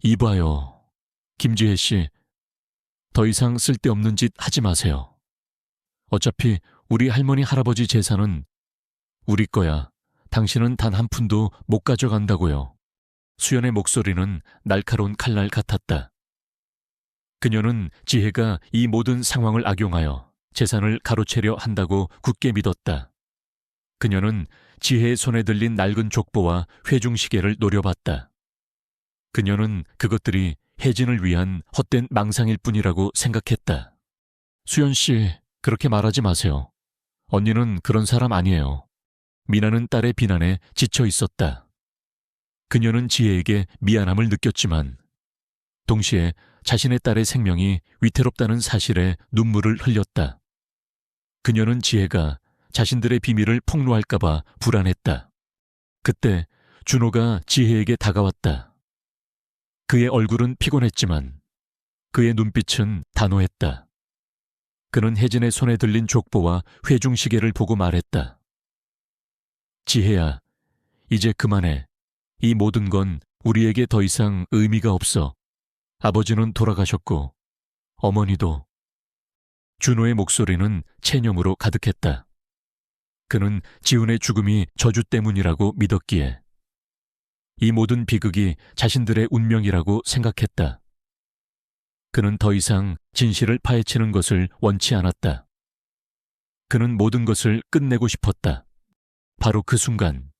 이봐요, 김지혜 씨. 더 이상 쓸데없는 짓 하지 마세요. 어차피 우리 할머니 할아버지 재산은 우리 거야. 당신은 단 한 푼도 못 가져간다고요. 수연의 목소리는 날카로운 칼날 같았다. 그녀는 지혜가 이 모든 상황을 악용하여 재산을 가로채려 한다고 굳게 믿었다. 그녀는 지혜의 손에 들린 낡은 족보와 회중시계를 노려봤다. 그녀는 그것들이 혜진을 위한 헛된 망상일 뿐이라고 생각했다. 수연 씨, 그렇게 말하지 마세요. 언니는 그런 사람 아니에요. 미나는 딸의 비난에 지쳐 있었다. 그녀는 지혜에게 미안함을 느꼈지만 동시에 자신의 딸의 생명이 위태롭다는 사실에 눈물을 흘렸다. 그녀는 지혜가 자신들의 비밀을 폭로할까봐 불안했다. 그때 준호가 지혜에게 다가왔다. 그의 얼굴은 피곤했지만 그의 눈빛은 단호했다. 그는 혜진의 손에 들린 족보와 회중시계를 보고 말했다. 지혜야, 이제 그만해. 이 모든 건 우리에게 더 이상 의미가 없어. 아버지는 돌아가셨고 어머니도. 준호의 목소리는 체념으로 가득했다. 그는 지훈의 죽음이 저주 때문이라고 믿었기에 이 모든 비극이 자신들의 운명이라고 생각했다. 그는 더 이상 진실을 파헤치는 것을 원치 않았다. 그는 모든 것을 끝내고 싶었다. 바로 그 순간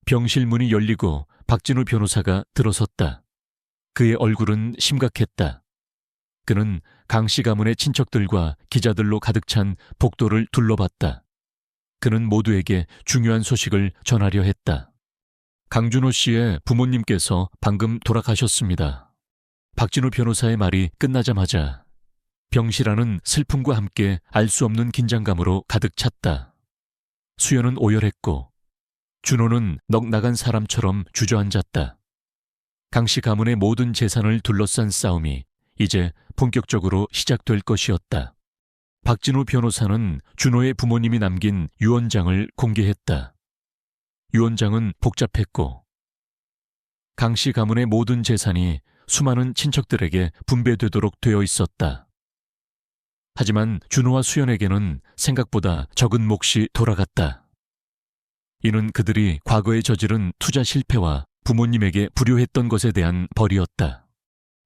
병실 문이 열리고 박진우 변호사가 들어섰다. 그의 얼굴은 심각했다. 그는 강씨 가문의 친척들과 기자들로 가득 찬 복도를 둘러봤다. 그는 모두에게 중요한 소식을 전하려 했다. 강준호 씨의 부모님께서 방금 돌아가셨습니다. 박진우 변호사의 말이 끝나자마자 병실 안은 슬픔과 함께 알 수 없는 긴장감으로 가득 찼다. 수연은 오열했고 준호는 넋 나간 사람처럼 주저앉았다. 강씨 가문의 모든 재산을 둘러싼 싸움이 이제 본격적으로 시작될 것이었다. 박진우 변호사는 준호의 부모님이 남긴 유언장을 공개했다. 유언장은 복잡했고 강씨 가문의 모든 재산이 수많은 친척들에게 분배되도록 되어 있었다. 하지만 준호와 수연에게는 생각보다 적은 몫이 돌아갔다. 이는 그들이 과거에 저지른 투자 실패와 부모님에게 불효했던 것에 대한 벌이었다.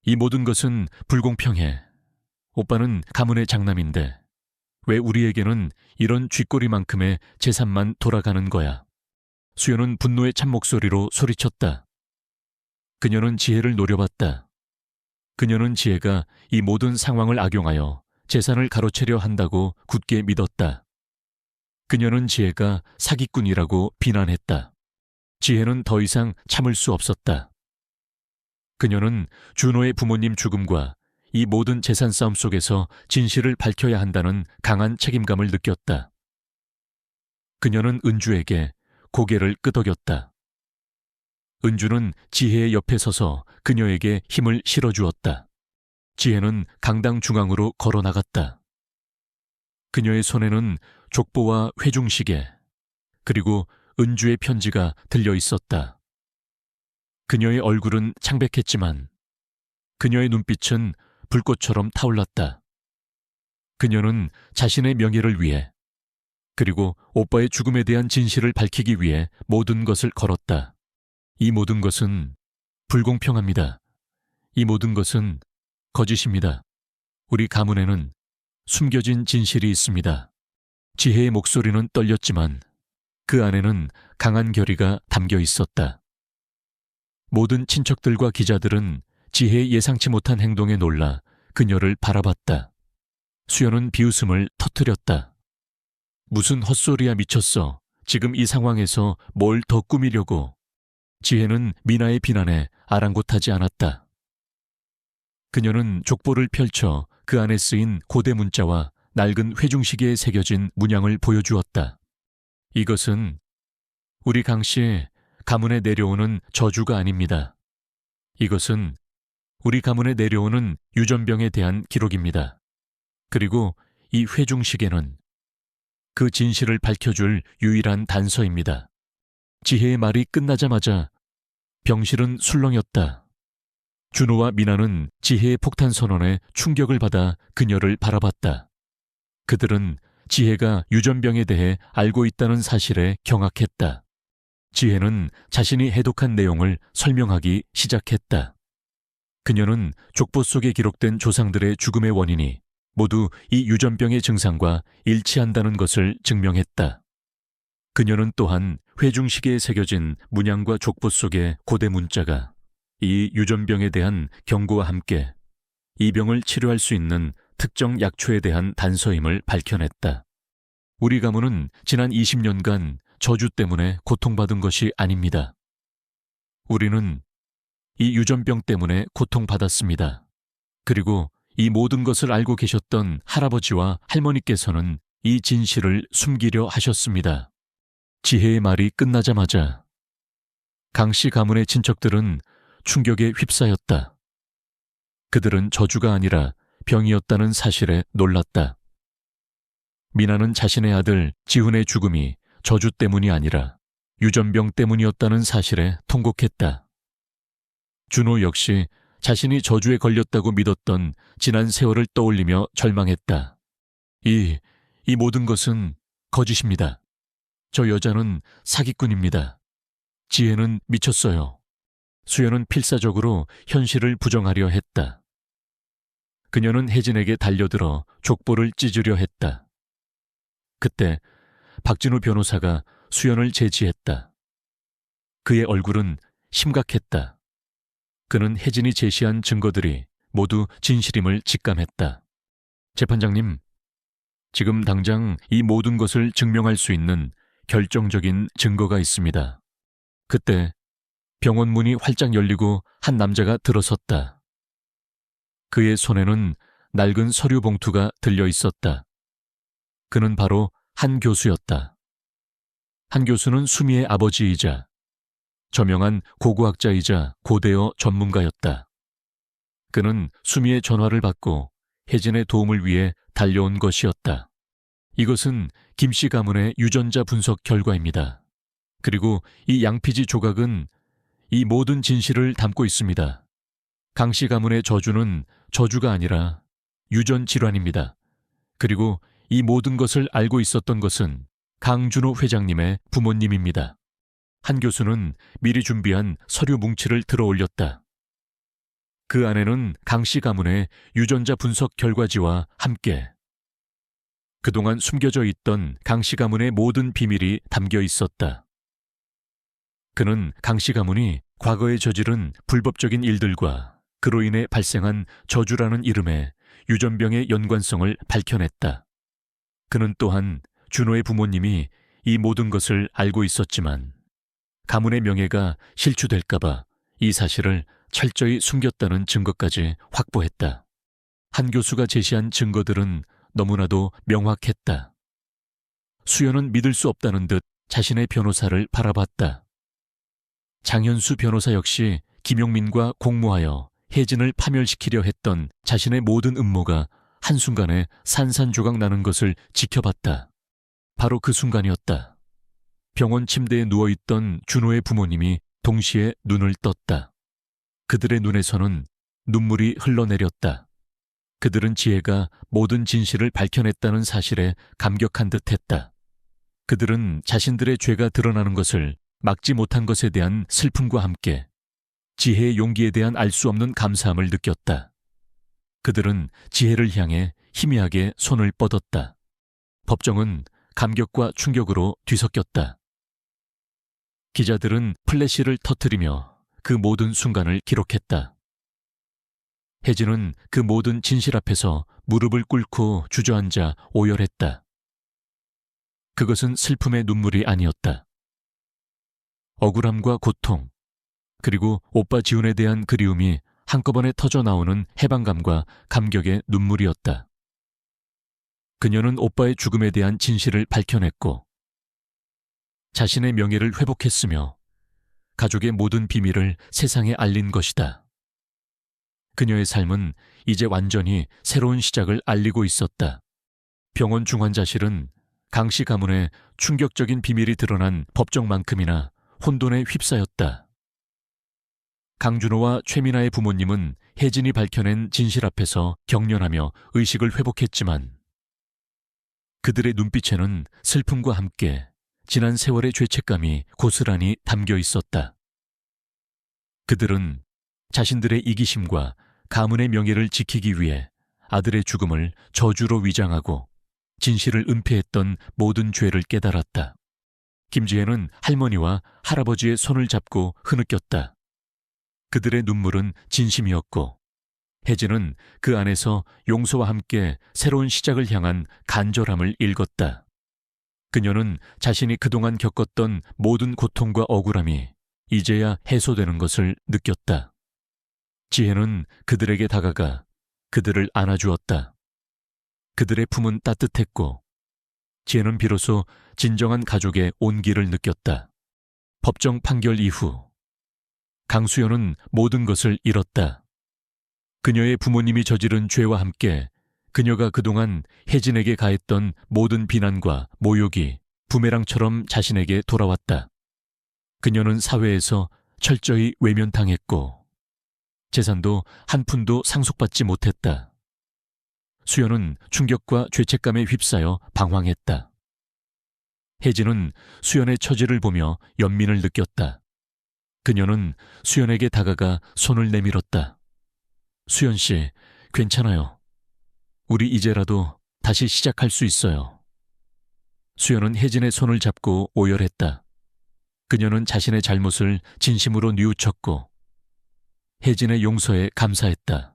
이 모든 것은 불공평해. 오빠는 가문의 장남인데 왜 우리에게는 이런 쥐꼬리만큼의 재산만 돌아가는 거야? 수연은 분노의 찬 목소리로 소리쳤다. 그녀는 지혜를 노려봤다. 그녀는 지혜가 이 모든 상황을 악용하여 재산을 가로채려 한다고 굳게 믿었다. 그녀는 지혜가 사기꾼이라고 비난했다. 지혜는 더 이상 참을 수 없었다. 그녀는 준호의 부모님 죽음과 이 모든 재산 싸움 속에서 진실을 밝혀야 한다는 강한 책임감을 느꼈다. 그녀는 은주에게 고개를 끄덕였다. 은주는 지혜의 옆에 서서 그녀에게 힘을 실어주었다. 지혜는 강당 중앙으로 걸어 나갔다. 그녀의 손에는 족보와 회중시계, 그리고 은주의 편지가 들려 있었다. 그녀의 얼굴은 창백했지만 그녀의 눈빛은 불꽃처럼 타올랐다. 그녀는 자신의 명예를 위해, 그리고 오빠의 죽음에 대한 진실을 밝히기 위해 모든 것을 걸었다. 이 모든 것은 불공평합니다. 이 모든 것은 거짓입니다. 우리 가문에는 숨겨진 진실이 있습니다. 지혜의 목소리는 떨렸지만 그 안에는 강한 결의가 담겨 있었다. 모든 친척들과 기자들은 지혜의 예상치 못한 행동에 놀라 그녀를 바라봤다. 수연은 비웃음을 터뜨렸다. 무슨 헛소리야 미쳤어. 지금 이 상황에서 뭘 더 꾸미려고. 지혜는 미나의 비난에 아랑곳하지 않았다. 그녀는 족보를 펼쳐 그 안에 쓰인 고대 문자와 낡은 회중시계에 새겨진 문양을 보여주었다. 이것은 우리 강씨 가문에 내려오는 저주가 아닙니다. 이것은 우리 가문에 내려오는 유전병에 대한 기록입니다. 그리고 이 회중시계는 그 진실을 밝혀줄 유일한 단서입니다. 지혜의 말이 끝나자마자 병실은 술렁였다. 준호와 미나는 지혜의 폭탄 선언에 충격을 받아 그녀를 바라봤다. 그들은 지혜가 유전병에 대해 알고 있다는 사실에 경악했다. 지혜는 자신이 해독한 내용을 설명하기 시작했다. 그녀는 족보 속에 기록된 조상들의 죽음의 원인이 모두 이 유전병의 증상과 일치한다는 것을 증명했다. 그녀는 또한 회중시계에 새겨진 문양과 족보 속의 고대 문자가 이 유전병에 대한 경고와 함께 이 병을 치료할 수 있는 특정 약초에 대한 단서임을 밝혀냈다. 우리 가문은 지난 20년간 저주 때문에 고통받은 것이 아닙니다. 우리는 이 유전병 때문에 고통받았습니다. 그리고 이 모든 것을 알고 계셨던 할아버지와 할머니께서는 이 진실을 숨기려 하셨습니다. 지혜의 말이 끝나자마자 강씨 가문의 친척들은 충격에 휩싸였다. 그들은 저주가 아니라 병이었다는 사실에 놀랐다. 미나는 자신의 아들 지훈의 죽음이 저주 때문이 아니라 유전병 때문이었다는 사실에 통곡했다. 준호 역시 자신이 저주에 걸렸다고 믿었던 지난 세월을 떠올리며 절망했다. 이 모든 것은 거짓입니다. 저 여자는 사기꾼입니다. 지혜는 미쳤어요. 수연은 필사적으로 현실을 부정하려 했다. 그녀는 혜진에게 달려들어 족보를 찢으려 했다. 그때 박진우 변호사가 수연을 제지했다. 그의 얼굴은 심각했다. 그는 혜진이 제시한 증거들이 모두 진실임을 직감했다. 재판장님, 지금 당장 이 모든 것을 증명할 수 있는 결정적인 증거가 있습니다. 그때 병원 문이 활짝 열리고 한 남자가 들어섰다. 그의 손에는 낡은 서류 봉투가 들려 있었다. 그는 바로 한 교수였다. 한 교수는 수미의 아버지이자 저명한 고고학자이자 고대어 전문가였다. 그는 수미의 전화를 받고 혜진의 도움을 위해 달려온 것이었다. 이것은 김씨 가문의 유전자 분석 결과입니다. 그리고 이 양피지 조각은 이 모든 진실을 담고 있습니다. 강씨 가문의 저주는 저주가 아니라 유전 질환입니다. 그리고 이 모든 것을 알고 있었던 것은 강준호 회장님의 부모님입니다. 한 교수는 미리 준비한 서류 뭉치를 들어 올렸다. 그 안에는 강씨 가문의 유전자 분석 결과지와 함께 그동안 숨겨져 있던 강씨 가문의 모든 비밀이 담겨 있었다. 그는 강씨 가문이 과거에 저지른 불법적인 일들과 그로 인해 발생한 저주라는 이름의 유전병의 연관성을 밝혀냈다. 그는 또한 준호의 부모님이 이 모든 것을 알고 있었지만 가문의 명예가 실추될까봐 이 사실을 철저히 숨겼다는 증거까지 확보했다. 한 교수가 제시한 증거들은 너무나도 명확했다. 수연은 믿을 수 없다는 듯 자신의 변호사를 바라봤다. 장현수 변호사 역시 김용민과 공모하여 혜진을 파멸시키려 했던 자신의 모든 음모가 한순간에 산산조각 나는 것을 지켜봤다. 바로 그 순간이었다. 병원 침대에 누워있던 준호의 부모님이 동시에 눈을 떴다. 그들의 눈에서는 눈물이 흘러내렸다. 그들은 지혜가 모든 진실을 밝혀냈다는 사실에 감격한 듯했다. 그들은 자신들의 죄가 드러나는 것을 막지 못한 것에 대한 슬픔과 함께 지혜의 용기에 대한 알 수 없는 감사함을 느꼈다. 그들은 지혜를 향해 희미하게 손을 뻗었다. 법정은 감격과 충격으로 뒤섞였다. 기자들은 플래시를 터뜨리며 그 모든 순간을 기록했다. 혜진은 그 모든 진실 앞에서 무릎을 꿇고 주저앉아 오열했다. 그것은 슬픔의 눈물이 아니었다. 억울함과 고통, 그리고 오빠 지훈에 대한 그리움이 한꺼번에 터져 나오는 해방감과 감격의 눈물이었다. 그녀는 오빠의 죽음에 대한 진실을 밝혀냈고 자신의 명예를 회복했으며 가족의 모든 비밀을 세상에 알린 것이다. 그녀의 삶은 이제 완전히 새로운 시작을 알리고 있었다. 병원 중환자실은 강 씨 가문의 충격적인 비밀이 드러난 법정만큼이나 혼돈에 휩싸였다. 강준호와 최민아의 부모님은 혜진이 밝혀낸 진실 앞에서 경련하며 의식을 회복했지만 그들의 눈빛에는 슬픔과 함께 지난 세월의 죄책감이 고스란히 담겨 있었다. 그들은 자신들의 이기심과 가문의 명예를 지키기 위해 아들의 죽음을 저주로 위장하고 진실을 은폐했던 모든 죄를 깨달았다. 김지혜는 할머니와 할아버지의 손을 잡고 흐느꼈다. 그들의 눈물은 진심이었고 혜진은 그 안에서 용서와 함께 새로운 시작을 향한 간절함을 읽었다. 그녀는 자신이 그동안 겪었던 모든 고통과 억울함이 이제야 해소되는 것을 느꼈다. 지혜는 그들에게 다가가 그들을 안아주었다. 그들의 품은 따뜻했고 지혜는 비로소 진정한 가족의 온기를 느꼈다. 법정 판결 이후 강수연은 모든 것을 잃었다. 그녀의 부모님이 저지른 죄와 함께 그녀가 그동안 혜진에게 가했던 모든 비난과 모욕이 부메랑처럼 자신에게 돌아왔다. 그녀는 사회에서 철저히 외면당했고 재산도 한 푼도 상속받지 못했다. 수연은 충격과 죄책감에 휩싸여 방황했다. 혜진은 수연의 처지를 보며 연민을 느꼈다. 그녀는 수연에게 다가가 손을 내밀었다. 수연 씨, 괜찮아요. 우리 이제라도 다시 시작할 수 있어요. 수연은 혜진의 손을 잡고 오열했다. 그녀는 자신의 잘못을 진심으로 뉘우쳤고 혜진의 용서에 감사했다.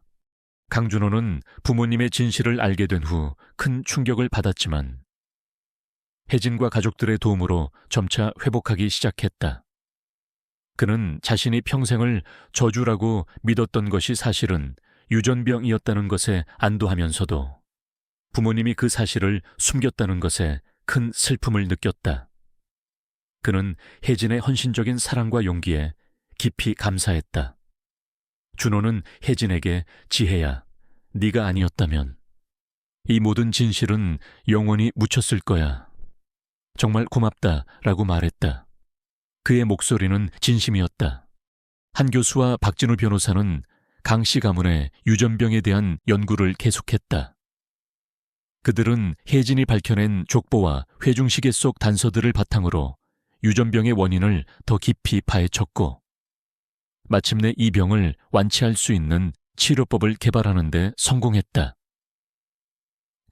강준호는 부모님의 진실을 알게 된 후 큰 충격을 받았지만 혜진과 가족들의 도움으로 점차 회복하기 시작했다. 그는 자신이 평생을 저주라고 믿었던 것이 사실은 유전병이었다는 것에 안도하면서도 부모님이 그 사실을 숨겼다는 것에 큰 슬픔을 느꼈다. 그는 혜진의 헌신적인 사랑과 용기에 깊이 감사했다. 준호는 혜진에게 지혜야, 네가 아니었다면 이 모든 진실은 영원히 묻혔을 거야. 정말 고맙다라고 말했다. 그의 목소리는 진심이었다. 한 교수와 박진우 변호사는 강 씨 가문의 유전병에 대한 연구를 계속했다. 그들은 혜진이 밝혀낸 족보와 회중시계 속 단서들을 바탕으로 유전병의 원인을 더 깊이 파헤쳤고 마침내 이 병을 완치할 수 있는 치료법을 개발하는 데 성공했다.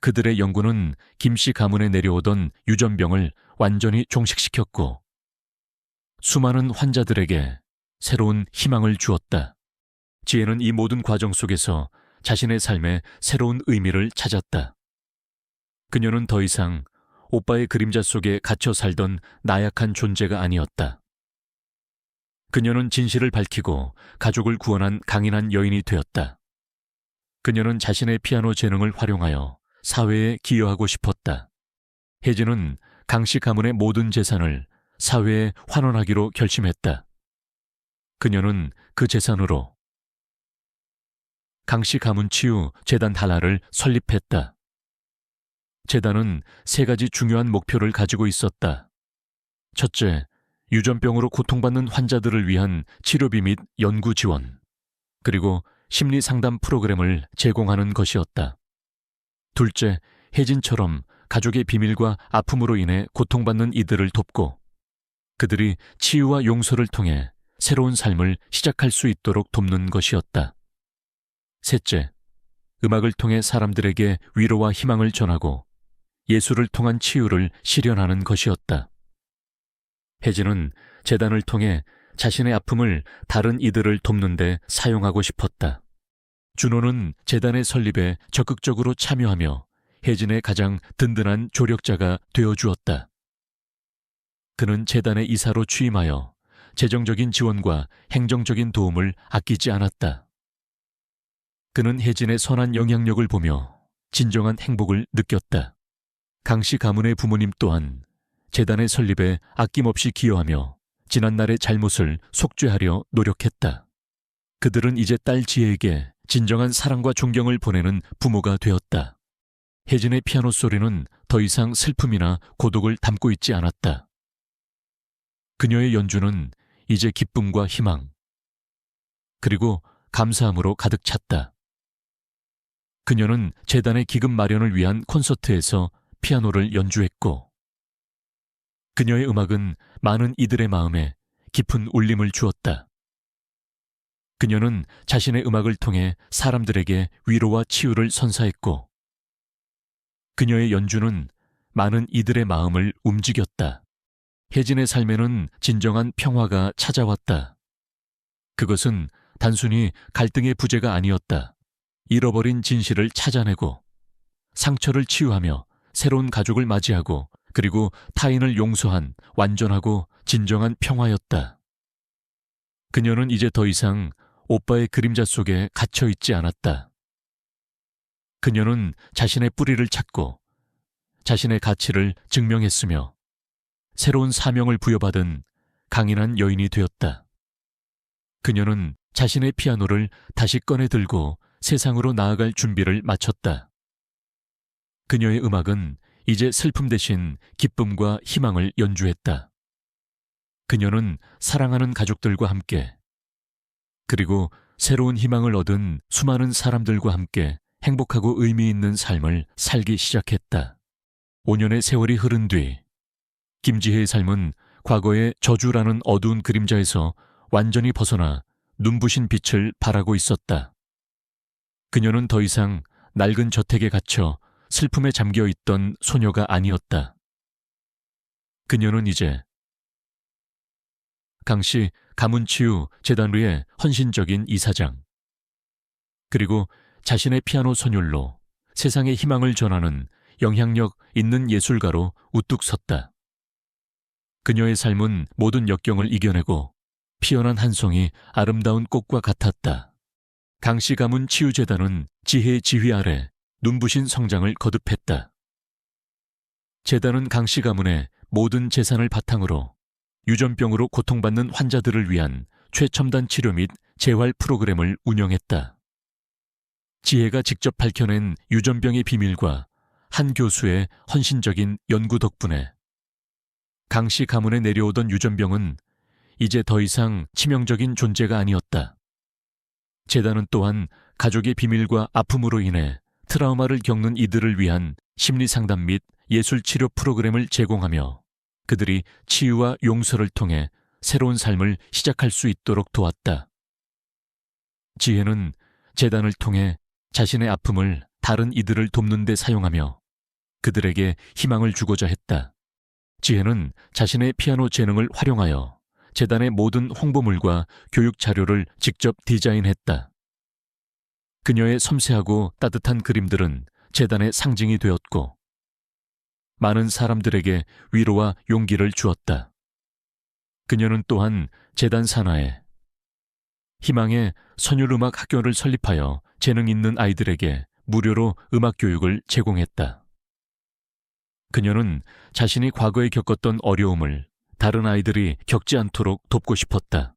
그들의 연구는 김 씨 가문에 내려오던 유전병을 완전히 종식시켰고 수많은 환자들에게 새로운 희망을 주었다. 지혜는 이 모든 과정 속에서 자신의 삶에 새로운 의미를 찾았다. 그녀는 더 이상 오빠의 그림자 속에 갇혀 살던 나약한 존재가 아니었다. 그녀는 진실을 밝히고 가족을 구원한 강인한 여인이 되었다. 그녀는 자신의 피아노 재능을 활용하여 사회에 기여하고 싶었다. 혜진은 강 씨 가문의 모든 재산을 사회에 환원하기로 결심했다. 그녀는 그 재산으로 강 씨 가문 치유 재단 하나를 설립했다. 재단은 3가지 중요한 목표를 가지고 있었다. 첫째, 유전병으로 고통받는 환자들을 위한 치료비 및 연구 지원, 그리고 심리 상담 프로그램을 제공하는 것이었다. 둘째, 혜진처럼 가족의 비밀과 아픔으로 인해 고통받는 이들을 돕고 그들이 치유와 용서를 통해 새로운 삶을 시작할 수 있도록 돕는 것이었다. 셋째, 음악을 통해 사람들에게 위로와 희망을 전하고 예술을 통한 치유를 실현하는 것이었다. 혜진은 재단을 통해 자신의 아픔을 다른 이들을 돕는 데 사용하고 싶었다. 준호는 재단의 설립에 적극적으로 참여하며 혜진의 가장 든든한 조력자가 되어주었다. 그는 재단의 이사로 취임하여 재정적인 지원과 행정적인 도움을 아끼지 않았다. 그는 혜진의 선한 영향력을 보며 진정한 행복을 느꼈다. 강씨 가문의 부모님 또한 재단의 설립에 아낌없이 기여하며 지난날의 잘못을 속죄하려 노력했다. 그들은 이제 딸 지혜에게 진정한 사랑과 존경을 보내는 부모가 되었다. 혜진의 피아노 소리는 더 이상 슬픔이나 고독을 담고 있지 않았다. 그녀의 연주는 이제 기쁨과 희망, 그리고 감사함으로 가득 찼다. 그녀는 재단의 기금 마련을 위한 콘서트에서 피아노를 연주했고, 그녀의 음악은 많은 이들의 마음에 깊은 울림을 주었다. 그녀는 자신의 음악을 통해 사람들에게 위로와 치유를 선사했고, 그녀의 연주는 많은 이들의 마음을 움직였다. 혜진의 삶에는 진정한 평화가 찾아왔다. 그것은 단순히 갈등의 부재가 아니었다. 잃어버린 진실을 찾아내고 상처를 치유하며 새로운 가족을 맞이하고 그리고 타인을 용서한 완전하고 진정한 평화였다. 그녀는 이제 더 이상 오빠의 그림자 속에 갇혀 있지 않았다. 그녀는 자신의 뿌리를 찾고 자신의 가치를 증명했으며 새로운 사명을 부여받은 강인한 여인이 되었다. 그녀는 자신의 피아노를 다시 꺼내 들고 세상으로 나아갈 준비를 마쳤다. 그녀의 음악은 이제 슬픔 대신 기쁨과 희망을 연주했다. 그녀는 사랑하는 가족들과 함께 그리고 새로운 희망을 얻은 수많은 사람들과 함께 행복하고 의미 있는 삶을 살기 시작했다. 5년의 세월이 흐른 뒤 김지혜의 삶은 과거의 저주라는 어두운 그림자에서 완전히 벗어나 눈부신 빛을 발하고 있었다. 그녀는 더 이상 낡은 저택에 갇혀 슬픔에 잠겨 있던 소녀가 아니었다. 그녀는 이제 강씨 가문치유 재단의 헌신적인 이사장, 그리고 자신의 피아노 선율로 세상에 희망을 전하는 영향력 있는 예술가로 우뚝 섰다. 그녀의 삶은 모든 역경을 이겨내고 피어난 한 송이 아름다운 꽃과 같았다. 강씨 가문 치유재단은 지혜의 지휘 아래 눈부신 성장을 거듭했다. 재단은 강씨 가문의 모든 재산을 바탕으로 유전병으로 고통받는 환자들을 위한 최첨단 치료 및 재활 프로그램을 운영했다. 지혜가 직접 밝혀낸 유전병의 비밀과 한 교수의 헌신적인 연구 덕분에 강씨 가문에 내려오던 유전병은 이제 더 이상 치명적인 존재가 아니었다. 재단은 또한 가족의 비밀과 아픔으로 인해 트라우마를 겪는 이들을 위한 심리상담 및 예술치료 프로그램을 제공하며 그들이 치유와 용서를 통해 새로운 삶을 시작할 수 있도록 도왔다. 지혜는 재단을 통해 자신의 아픔을 다른 이들을 돕는 데 사용하며 그들에게 희망을 주고자 했다. 지혜는 자신의 피아노 재능을 활용하여 재단의 모든 홍보물과 교육 자료를 직접 디자인했다. 그녀의 섬세하고 따뜻한 그림들은 재단의 상징이 되었고 많은 사람들에게 위로와 용기를 주었다. 그녀는 또한 재단 산하에 희망의 선율음악 학교를 설립하여 재능 있는 아이들에게 무료로 음악 교육을 제공했다. 그녀는 자신이 과거에 겪었던 어려움을 다른 아이들이 겪지 않도록 돕고 싶었다.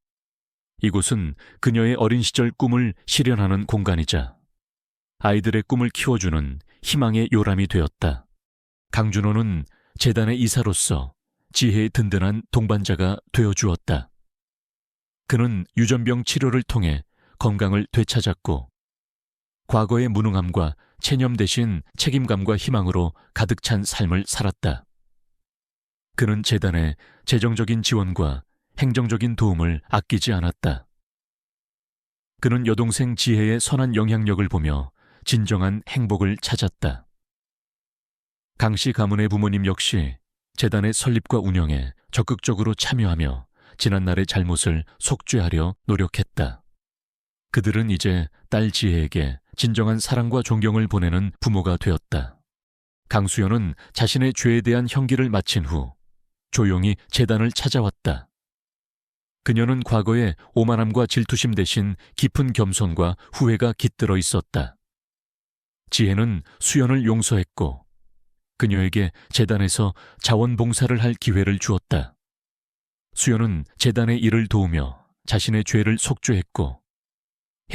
이곳은 그녀의 어린 시절 꿈을 실현하는 공간이자 아이들의 꿈을 키워주는 희망의 요람이 되었다. 강준호는 재단의 이사로서 지혜의 든든한 동반자가 되어주었다. 그는 유전병 치료를 통해 건강을 되찾았고 과거의 무능함과 체념 대신 책임감과 희망으로 가득 찬 삶을 살았다. 그는 재단의 재정적인 지원과 행정적인 도움을 아끼지 않았다. 그는 여동생 지혜의 선한 영향력을 보며 진정한 행복을 찾았다. 강씨 가문의 부모님 역시 재단의 설립과 운영에 적극적으로 참여하며 지난날의 잘못을 속죄하려 노력했다. 그들은 이제 딸 지혜에게 진정한 사랑과 존경을 보내는 부모가 되었다. 강수연은 자신의 죄에 대한 형기를 마친 후 조용히 재단을 찾아왔다. 그녀는 과거의 오만함과 질투심 대신 깊은 겸손과 후회가 깃들어 있었다. 지혜는 수연을 용서했고 그녀에게 재단에서 자원봉사를 할 기회를 주었다. 수연은 재단의 일을 도우며 자신의 죄를 속죄했고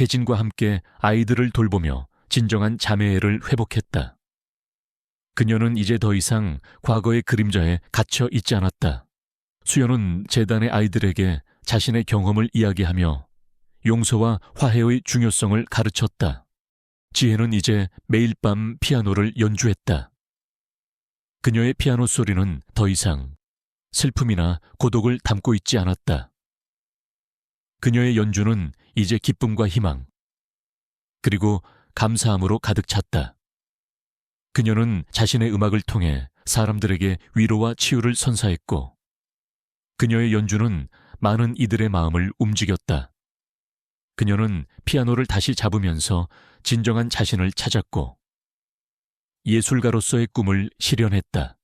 혜진과 함께 아이들을 돌보며 진정한 자매애를 회복했다. 그녀는 이제 더 이상 과거의 그림자에 갇혀 있지 않았다. 수연은 재단의 아이들에게 자신의 경험을 이야기하며 용서와 화해의 중요성을 가르쳤다. 지혜는 이제 매일 밤 피아노를 연주했다. 그녀의 피아노 소리는 더 이상 슬픔이나 고독을 담고 있지 않았다. 그녀의 연주는 이제 기쁨과 희망, 그리고 감사함으로 가득 찼다. 그녀는 자신의 음악을 통해 사람들에게 위로와 치유를 선사했고, 그녀의 연주는 많은 이들의 마음을 움직였다. 그녀는 피아노를 다시 잡으면서 진정한 자신을 찾았고, 예술가로서의 꿈을 실현했다.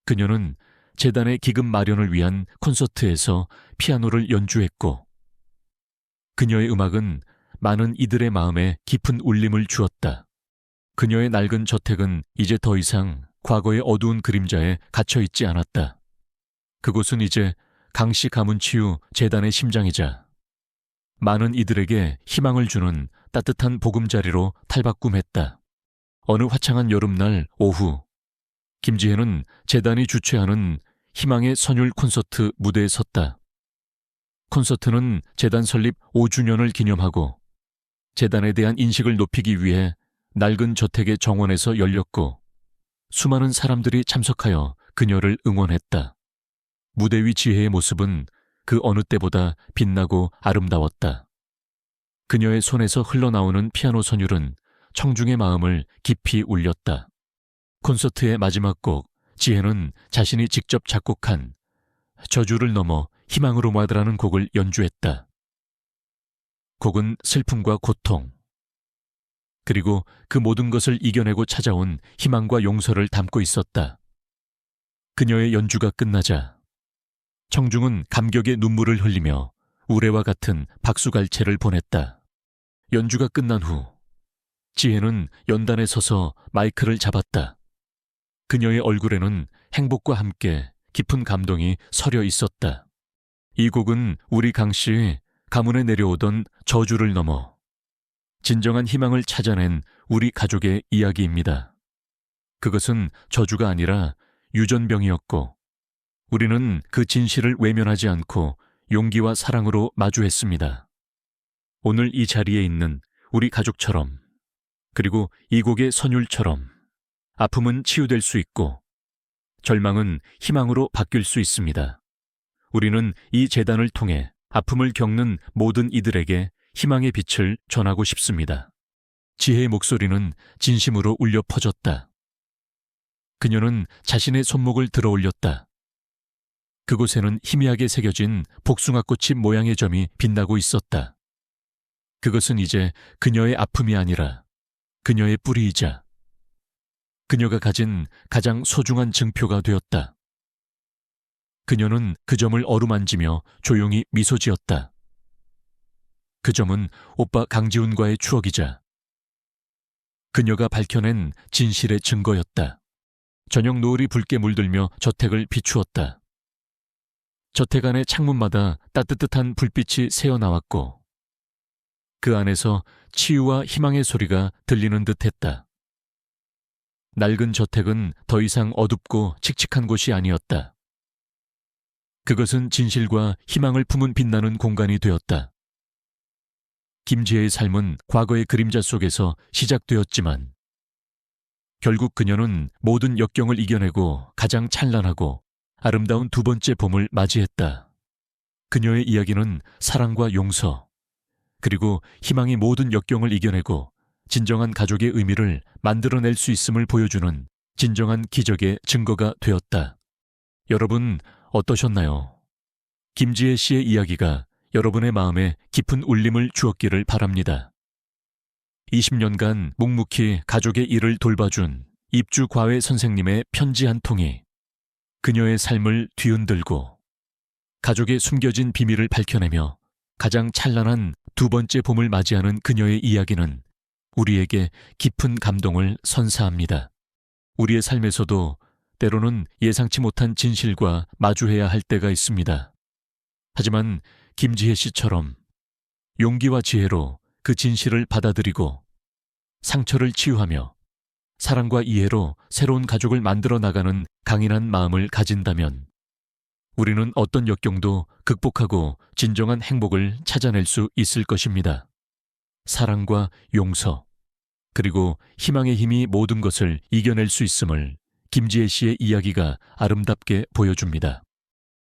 그녀는 재단의 기금 마련을 위한 콘서트에서 피아노를 연주했고, 그녀의 음악은 많은 이들의 마음에 깊은 울림을 주었다. 그녀의 낡은 저택은 이제 더 이상 과거의 어두운 그림자에 갇혀 있지 않았다. 그곳은 이제 강씨 가문치유 재단의 심장이자 많은 이들에게 희망을 주는 따뜻한 보금자리로 탈바꿈했다. 어느 화창한 여름날 오후, 김지혜는 재단이 주최하는 희망의 선율 콘서트 무대에 섰다. 콘서트는 재단 설립 5주년을 기념하고 재단에 대한 인식을 높이기 위해 낡은 저택의 정원에서 열렸고 수많은 사람들이 참석하여 그녀를 응원했다. 무대 위 지혜의 모습은 그 어느 때보다 빛나고 아름다웠다. 그녀의 손에서 흘러나오는 피아노 선율은 청중의 마음을 깊이 울렸다. 콘서트의 마지막 곡, 지혜는 자신이 직접 작곡한 저주를 넘어 희망으로 마드라는 곡을 연주했다. 곡은 슬픔과 고통, 그리고 그 모든 것을 이겨내고 찾아온 희망과 용서를 담고 있었다. 그녀의 연주가 끝나자 청중은 감격의 눈물을 흘리며 우레와 같은 박수갈채를 보냈다. 연주가 끝난 후 지혜는 연단에 서서 마이크를 잡았다. 그녀의 얼굴에는 행복과 함께 깊은 감동이 서려 있었다. 이 곡은 우리 강씨 가문에 내려오던 저주를 넘어 진정한 희망을 찾아낸 우리 가족의 이야기입니다. 그것은 저주가 아니라 유전병이었고 우리는 그 진실을 외면하지 않고 용기와 사랑으로 마주했습니다. 오늘 이 자리에 있는 우리 가족처럼, 그리고 이 곡의 선율처럼 아픔은 치유될 수 있고 절망은 희망으로 바뀔 수 있습니다. 우리는 이 재단을 통해 아픔을 겪는 모든 이들에게 희망의 빛을 전하고 싶습니다. 지혜의 목소리는 진심으로 울려 퍼졌다. 그녀는 자신의 손목을 들어 올렸다. 그곳에는 희미하게 새겨진 복숭아꽃이 모양의 점이 빛나고 있었다. 그것은 이제 그녀의 아픔이 아니라 그녀의 뿌리이자 그녀가 가진 가장 소중한 증표가 되었다. 그녀는 그 점을 어루만지며 조용히 미소 지었다. 그 점은 오빠 강지훈과의 추억이자 그녀가 밝혀낸 진실의 증거였다. 저녁 노을이 붉게 물들며 저택을 비추었다. 저택 안의 창문마다 따뜻한 불빛이 새어나왔고 그 안에서 치유와 희망의 소리가 들리는 듯했다. 낡은 저택은 더 이상 어둡고 칙칙한 곳이 아니었다. 그것은 진실과 희망을 품은 빛나는 공간이 되었다. 김지혜의 삶은 과거의 그림자 속에서 시작되었지만 결국 그녀는 모든 역경을 이겨내고 가장 찬란하고 아름다운 두 번째 봄을 맞이했다. 그녀의 이야기는 사랑과 용서, 그리고 희망이 모든 역경을 이겨내고 진정한 가족의 의미를 만들어낼 수 있음을 보여주는 진정한 기적의 증거가 되었다. 여러분 어떠셨나요? 김지혜 씨의 이야기가 여러분의 마음에 깊은 울림을 주었기를 바랍니다. 20년간 묵묵히 가족의 일을 돌봐준 입주 과외 선생님의 편지 한 통이 그녀의 삶을 뒤흔들고 가족의 숨겨진 비밀을 밝혀내며 가장 찬란한 두 번째 봄을 맞이하는 그녀의 이야기는 우리에게 깊은 감동을 선사합니다. 우리의 삶에서도 때로는 예상치 못한 진실과 마주해야 할 때가 있습니다. 하지만 김지혜 씨처럼 용기와 지혜로 그 진실을 받아들이고 상처를 치유하며 사랑과 이해로 새로운 가족을 만들어 나가는 강인한 마음을 가진다면 우리는 어떤 역경도 극복하고 진정한 행복을 찾아낼 수 있을 것입니다. 사랑과 용서, 그리고 희망의 힘이 모든 것을 이겨낼 수 있음을 김지혜 씨의 이야기가 아름답게 보여줍니다.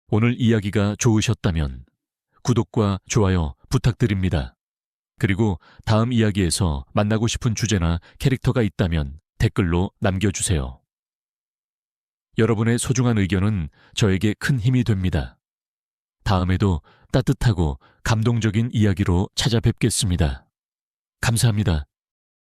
오늘 이야기가 좋으셨다면 구독과 좋아요 부탁드립니다. 그리고 다음 이야기에서 만나고 싶은 주제나 캐릭터가 있다면 댓글로 남겨주세요. 여러분의 소중한 의견은 저에게 큰 힘이 됩니다. 다음에도 따뜻하고 감동적인 이야기로 찾아뵙겠습니다. 감사합니다.